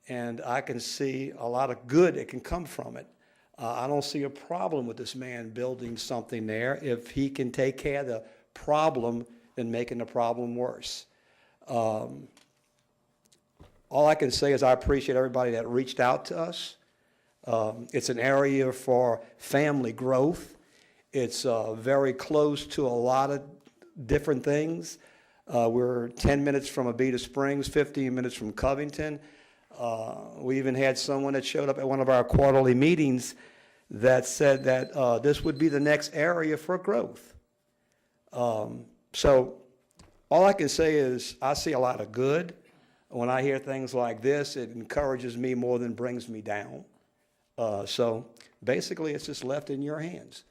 and I can see a lot of good that can come from it. I don't see a problem with this man building something there if he can take care of the problem than making the problem worse. All I can say is I appreciate everybody that reached out to us. It's an area for family growth. It's very close to a lot of different things. We're 10 minutes from Abita Springs, 15 minutes from Covington. We even had someone that showed up at one of our quarterly meetings that said that this would be the next area for growth. So all I can say is I see a lot of good. When I hear things like this, it encourages me more than brings me down. So basically, it's just left in your hands.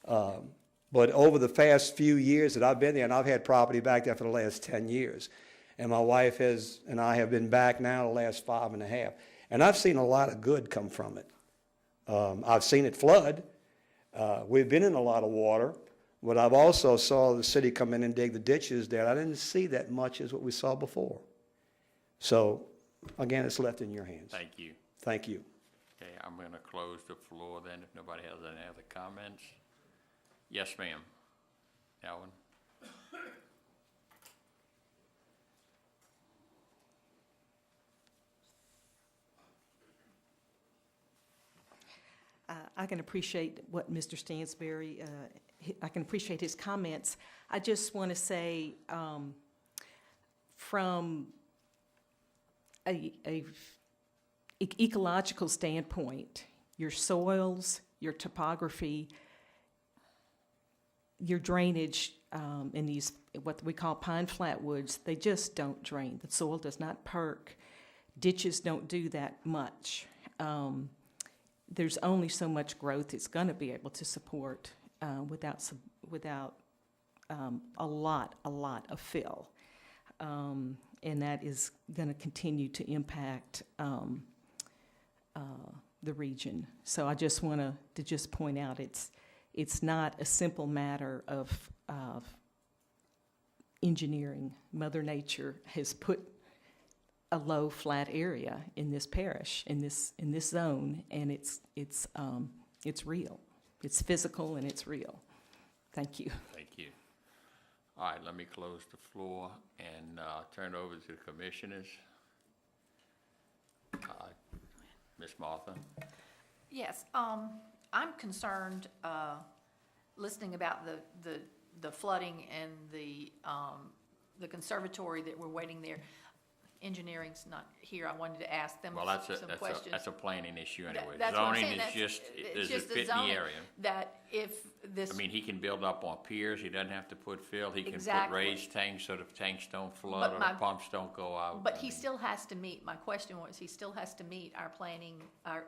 But over the past few years that I've been there, and I've had property back there for the last 10 years, and my wife and I have been back now the last 5.5, and I've seen a lot of good come from it. I've seen it flood. We've been in a lot of water, but I've also saw the city come in and dig the ditches there. I didn't see that much as what we saw before. So, again, it's left in your hands. Thank you. Thank you. Okay, I'm going to close the floor then if nobody has any other comments. Yes, ma'am. Alvin? I can appreciate what Mr. Stansberry, I can appreciate his comments. I just want to say, from a ecological standpoint, your soils, your topography, your drainage in these, what we call pine flatwoods, they just don't drain. The soil does not perk. Ditches don't do that much. There's only so much growth it's going to be able to support without a lot of fill. And that is going to continue to impact the region. So I just want to just point out it's not a simple matter of engineering. Mother Nature has put a low flat area in this parish, in this zone, and it's real. It's physical and it's real. Thank you. Thank you. All right, let me close the floor and turn it over to the commissioners. Ms. Martha? Yes, I'm concerned, listening about the flooding and the conservatory that we're waiting there. Engineering's not here. I wanted to ask them Well, some questions. that's a planning issue anyway. That's what I'm Zoning saying. is That's- just, it's does it just the fit in the zoning area? That if this. I mean, he can build up on piers, he doesn't have to put fill, he can put Exactly. raised tanks so the tanks don't flood or my- the pumps don't go out. But he still has to meet, my question was, he still has to meet our planning, our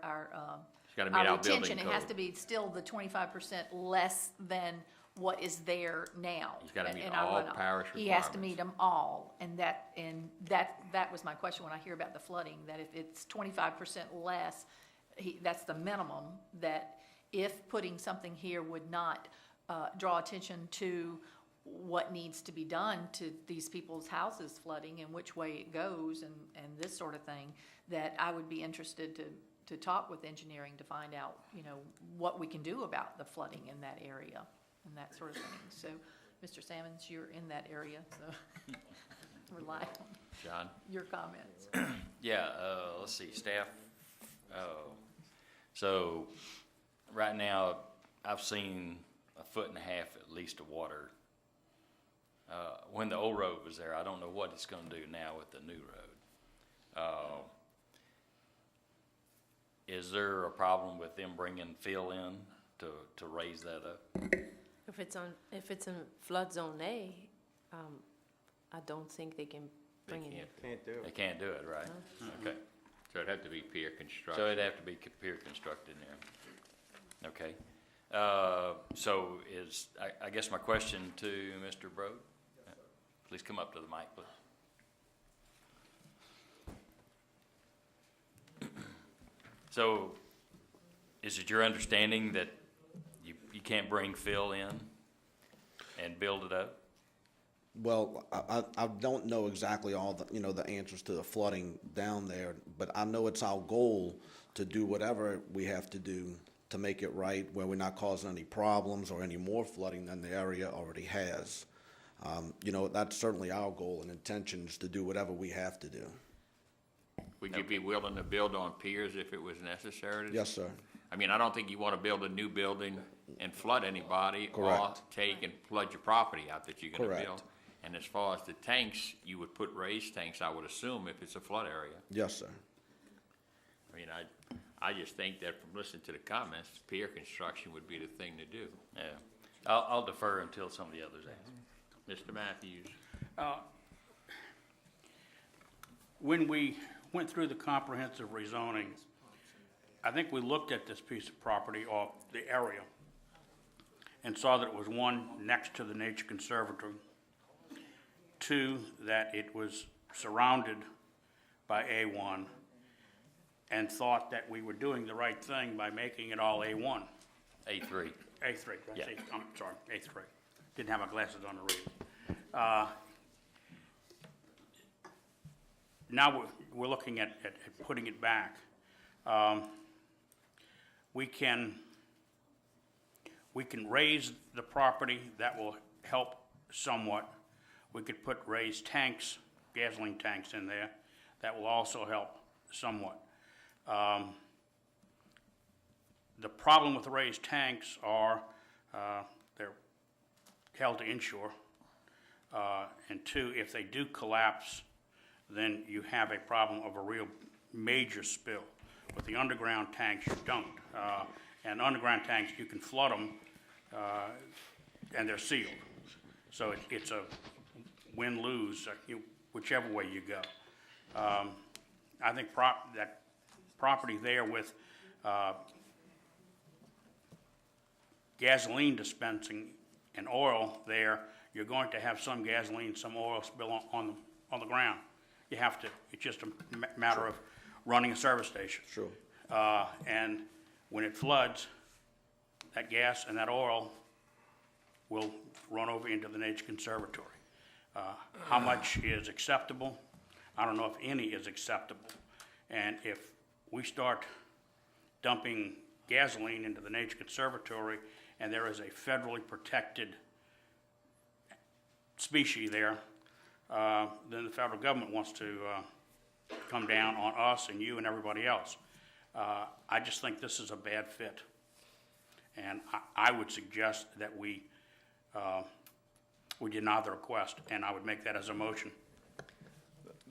He's gotta meet our building retention. It has code. to be still the 25% less than what is there now. He's gotta meet in our all runoff. parish He has to requirements. meet them all, and that was my question when I hear about the flooding, that if it's 25% less, that's the minimum, that if putting something here would not draw attention to what needs to be done to these people's houses flooding and which way it goes and this sort of thing, that I would be interested to talk with engineering to find out, what we can do about the flooding in that area and that sort of thing. So, Mr. Sammons, you're in that area, so rely on John? your comments. Yeah, let's see, staff, so right now, I've seen 1.5 foot at least of water. When the old road was there, I don't know what it's gonna do now with the new road. Is there a problem with them bringing fill in to raise that up? If it's in flood zone A, I don't think they can bring it in. Can't do it. They can't do it, right? Okay. So it'd have to be pier construction. So it'd have to be pier constructed there. Okay. So I guess my question to Mr. Broad, please come up to the mic, please. So is it your understanding that you can't bring fill in and build it up? Well, I don't know exactly all the, the answers to the flooding down there, but I know it's our goal to do whatever we have to do to make it right, where we're not causing any problems or any more flooding than the area already has. You know, that's certainly our goal and intentions to do whatever we have to do. Would you be willing to build on piers if it was necessary? Yes, sir. I mean, I don't think you want to build a new building and flood anybody. Or Correct. take and flood your property out that you're gonna Correct. build. And as far as the tanks, you would put raised tanks, I would assume, if it's a flood area. Yes, sir. I mean, I just think that from listening to the comments, pier construction would be the thing to do. Yeah. I'll defer until some of the others answer. Mr. Matthews? When we went through the comprehensive rezoning, I think we looked at this piece of property or the area and saw that it was, one, next to the nature conservatory, two, that it was surrounded by A1, and thought that we were doing the right thing by making it all A1. A3. A3, Yeah. I'm sorry, A3. Didn't have my glasses on to read. Now we're looking at putting it back. We can raise the property, that will help somewhat. We could put raised tanks, gasoline tanks in there, that will also help somewhat. The problem with the raised tanks are, they're held to inshore. And two, if they do collapse, then you have a problem of a real major spill. With the underground tanks, you don't. And underground tanks, you can flood them, and they're sealed. So it's a win-lose, whichever way you go. I think that property there with gasoline dispensing and oil there, you're going to have some gasoline, some oil spill on the ground. You have to, it's just a matter of running a service station. Sure. And when it floods, that gas and that oil will run over into the Nature Conservatory. How much is acceptable? I don't know if any is acceptable. And if we start dumping gasoline into the Nature Conservatory and there is a federally protected species there, then the federal government wants to come down on us and you and everybody else. I just think this is a bad fit. And I would suggest that we deny the request, and I would make that as a motion.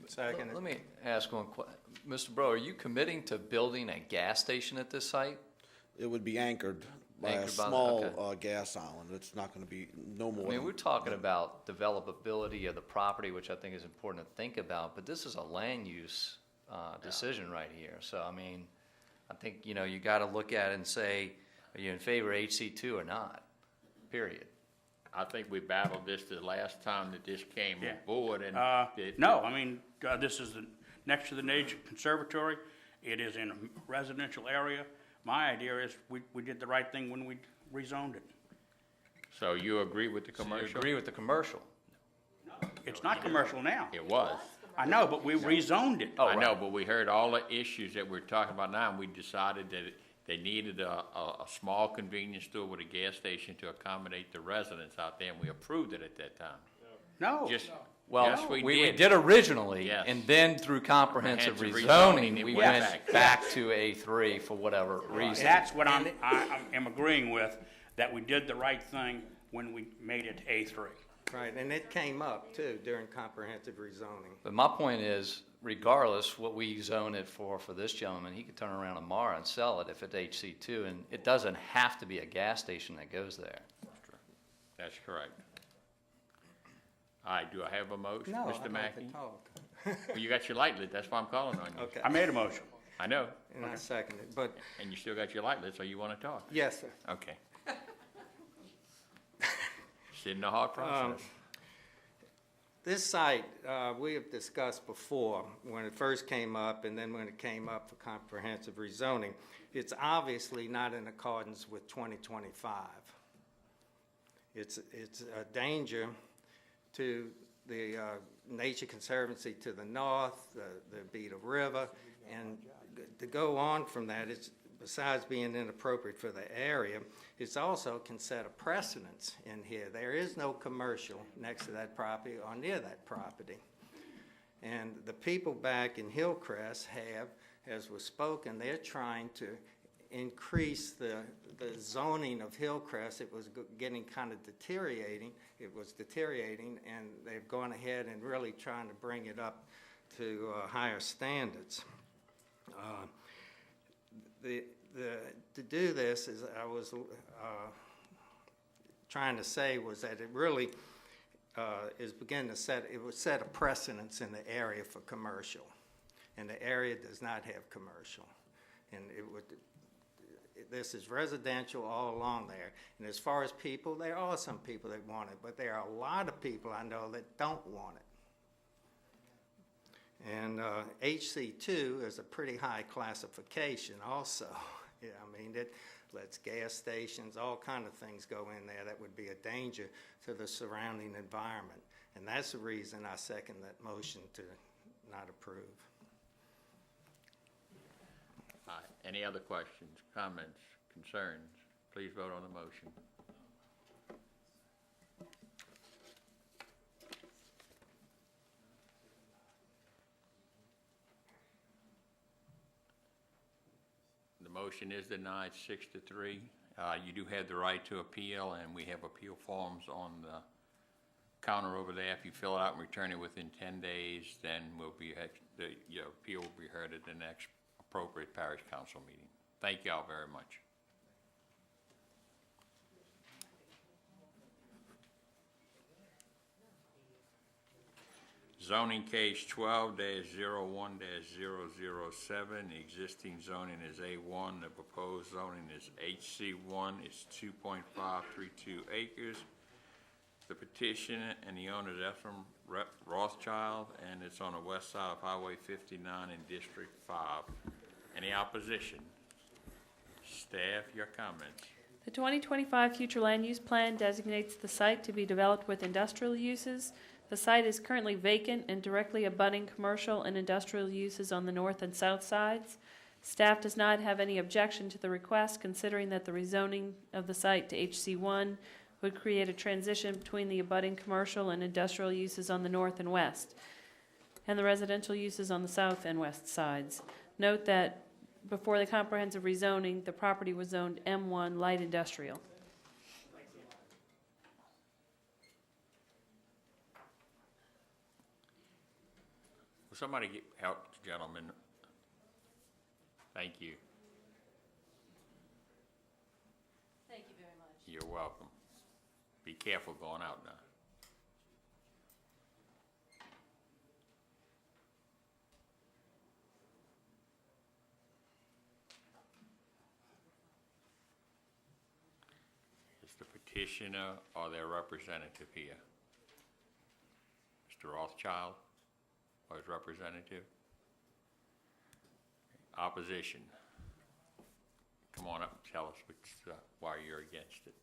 Second. Let me ask one question. Mr. Bro, are you committing to building a gas station at this site? It would be anchored by a Anchored by the- small okay. gas island. It's not going to be no more. I mean, than- we're talking about developability of the property, which I think is important to think about, but this is a land use decision right here. So, I mean, I think, you got to look at it and say, are you in favor of HC2 or not? Period. I think we battled this the last time that this came Yeah. aboard, and No, I mean, this is next to the Nature Conservatory. It is in a residential area. My idea is we did the right thing when we rezoned it. So you agree with the So you commercial? agree with the commercial? It's not commercial now. It was. I know, but we rezoned it. I know, but we heard all the issues that we're talking about now, and we decided that they needed a small convenience store with a gas station to accommodate the residents out there, and we approved it at that time. No. Just, Well, yes, we did originally, Yes. and then through comprehensive Comprehensive rezoning, rezoning, we it went went back to A3 for whatever reason. That's what I am agreeing with, that we did the right thing when we made it A3. Right, and it came up too during comprehensive rezoning. But my point is, regardless what we zone it for this gentleman, he could turn around tomorrow and sell it if it's HC2, and it doesn't have to be a gas station that goes there. That's correct. All right, do I have a motion, No, Mr. I'd like Mackey? to talk. Well, you got your light lit, that's why I'm calling on you. Okay. I made a motion. I know. And I second it, but And you still got your light lit, so you want to talk? yes, sir. Okay. It's in the hard process. This site, we have discussed before, when it first came up, and then when it came up for comprehensive rezoning, it's obviously not in accordance with 2025. It's a danger to the Nature Conservancy to the north, the Beta River, and to go on from that, besides being inappropriate for the area, it's also can set a precedence in here. There is no commercial next to that property or near that property. And the people back in Hillcrest have, as was spoken, they're trying to increase the zoning of Hillcrest. It was getting kind of deteriorating. It was deteriorating, and they've gone ahead and really trying to bring it up to higher standards. To do this, is I was trying to say, was that it really is beginning to set a precedence in the area for commercial, and the area does not have commercial, and this is residential all along there. And as far as people, there are some people that want it, but there are a lot of people I know that don't want it. And HC2 is a pretty high classification also. Yeah, I mean, it lets gas stations, all kind of things go in there that would be a danger to the surrounding environment. And that's the reason I second that motion to not approve. Any other questions, comments, concerns? Please vote on the motion. The motion is denied 6-3. You do have the right to appeal, and we have appeal forms on the counter over there. If you fill it out and return it within 10 days, then your appeal will be heard at the next appropriate parish council meeting. Thank you all very much. Zoning case 12-01-007, the existing zoning is A1, the proposed zoning is HC1, it's 2.532 acres. The petitioner and the owner is Ephraim Rothschild, and it's on the west side of Highway 59 in District 5. Any opposition? Staff, your comments. The 2025 future land use plan designates the site to be developed with industrial uses. The site is currently vacant and directly abutting commercial and industrial uses on the north and south sides. Staff does not have any objection to the request, considering that the rezoning of the site to HC1 would create a transition between the abutting commercial and industrial uses on the north and west, and the residential uses on the south and west sides. Note that before the comprehensive rezoning, the property was zoned M1 light industrial. Will somebody help the gentleman? Thank you. Thank you very much. You're welcome. Be careful going out now. Is the petitioner or their representative here? Mr. Rothschild or his representative? Opposition. Come on up and tell us why you're against it.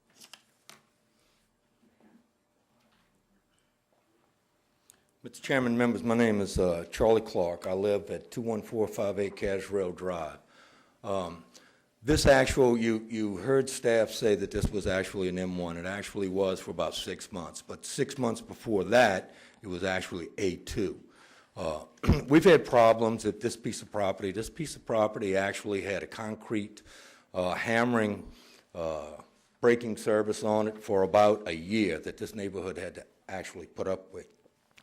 Mr. Chairman, members, my name is Charlie Clark. I live at 21458 Casrail Drive. This actual, you heard staff say that this was actually an M1. It actually was for about 6 months, but 6 months before that, it was actually A2. We've had problems at this piece of property. This piece of property actually had a concrete hammering braking service on it for about a year that this neighborhood had to actually put up with.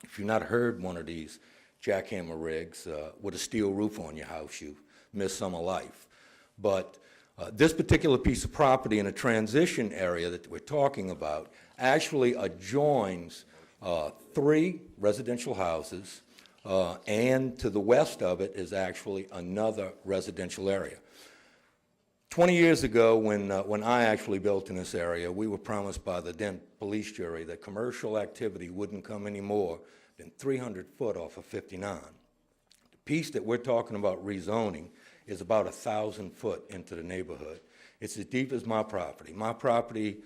If you've not heard one of these jackhammer rigs with a steel roof on your house, you miss some of life. But this particular piece of property in a transition area that we're talking about actually adjoins 3 residential houses, and to the west of it is actually another residential area. 20 years ago, when I actually built in this area, we were promised by the then police jury that commercial activity wouldn't come any more than 300 foot off of 59. The piece that we're talking about rezoning is about 1,000 foot into the neighborhood. It's as deep as my property. My property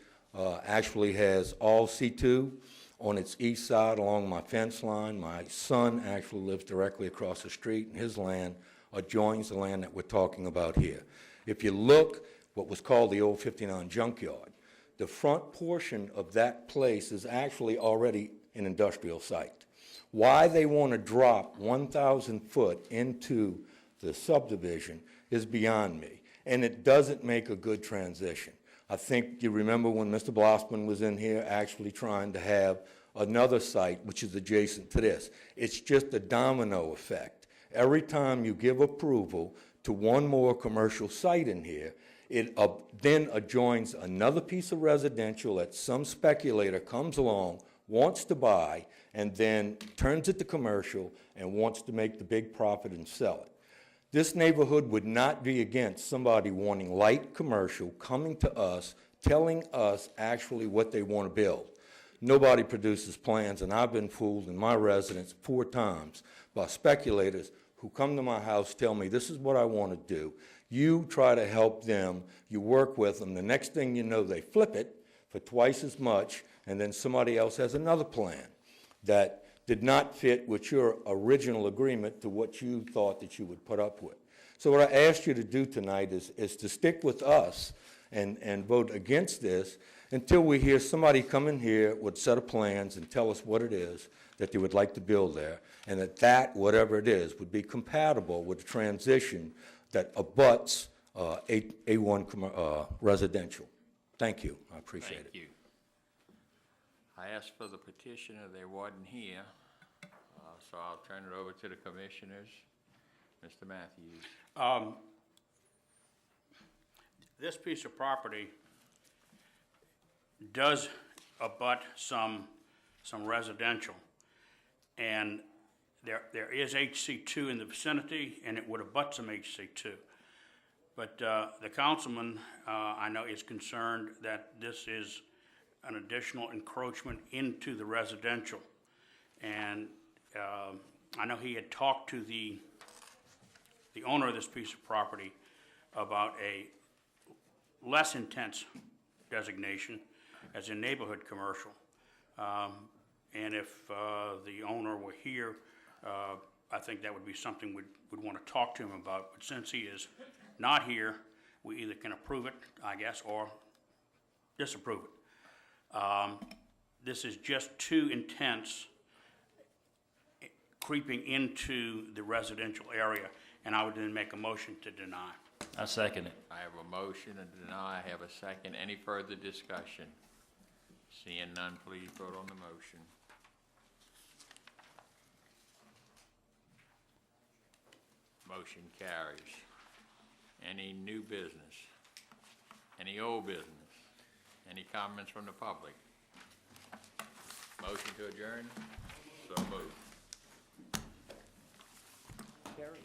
actually has all C2 on its east side along my fence line. My son actually lives directly across the street, and his land adjoins the land that we're talking about here. If you look, what was called the old 59 junkyard, the front portion of that place is actually already an industrial site. Why they want to drop 1,000 foot into the subdivision is beyond me, and it doesn't make a good transition. I think you remember when Mr. Blossman was in here actually trying to have another site which is adjacent to this. It's just a domino effect. Every time you give approval to one more commercial site in here, it then adjoins another piece of residential that some speculator comes along, wants to buy, and then turns it to commercial and wants to make the big profit and sell it. This neighborhood would not be against somebody wanting light commercial coming to us, telling us actually what they want to build. Nobody produces plans, and I've been fooled in my residence 4 times by speculators who come to my house, tell me, this is what I want to do. You try to help them, you work with them. The next thing you know, they flip it for twice as much, and then somebody else has another plan that did not fit with your original agreement to what you thought that you would put up with. So what I asked you to do tonight is to stick with us and vote against this until we hear somebody come in here with a set of plans and tell us what it is that they would like to build there, and that whatever it is, would be compatible with the transition that abuts A1 residential. Thank you. I appreciate it. Thank you. I asked for the petitioner, they wasn't here, so I'll turn it over to the commissioners. Mr. Matthews. This piece of property does abut some residential, and there is HC2 in the vicinity, and it would abut some HC2. But the councilman, I know, is concerned that this is an additional encroachment into the residential. And I know he had talked to the owner of this piece of property about a less intense designation as a neighborhood commercial. And if the owner were here, I think that would be something we'd want to talk to him about. But since he is not here, we either can approve it, I guess, or disapprove it. This is just too intense creeping into the residential area, and I would then make a motion to deny. I second it. I have a motion to deny, I have a second. Any further discussion? Seeing none, please vote on the motion. Motion carries. Any new business? Any old business? Any comments from the public? Motion to adjourn? So moved. Carrie?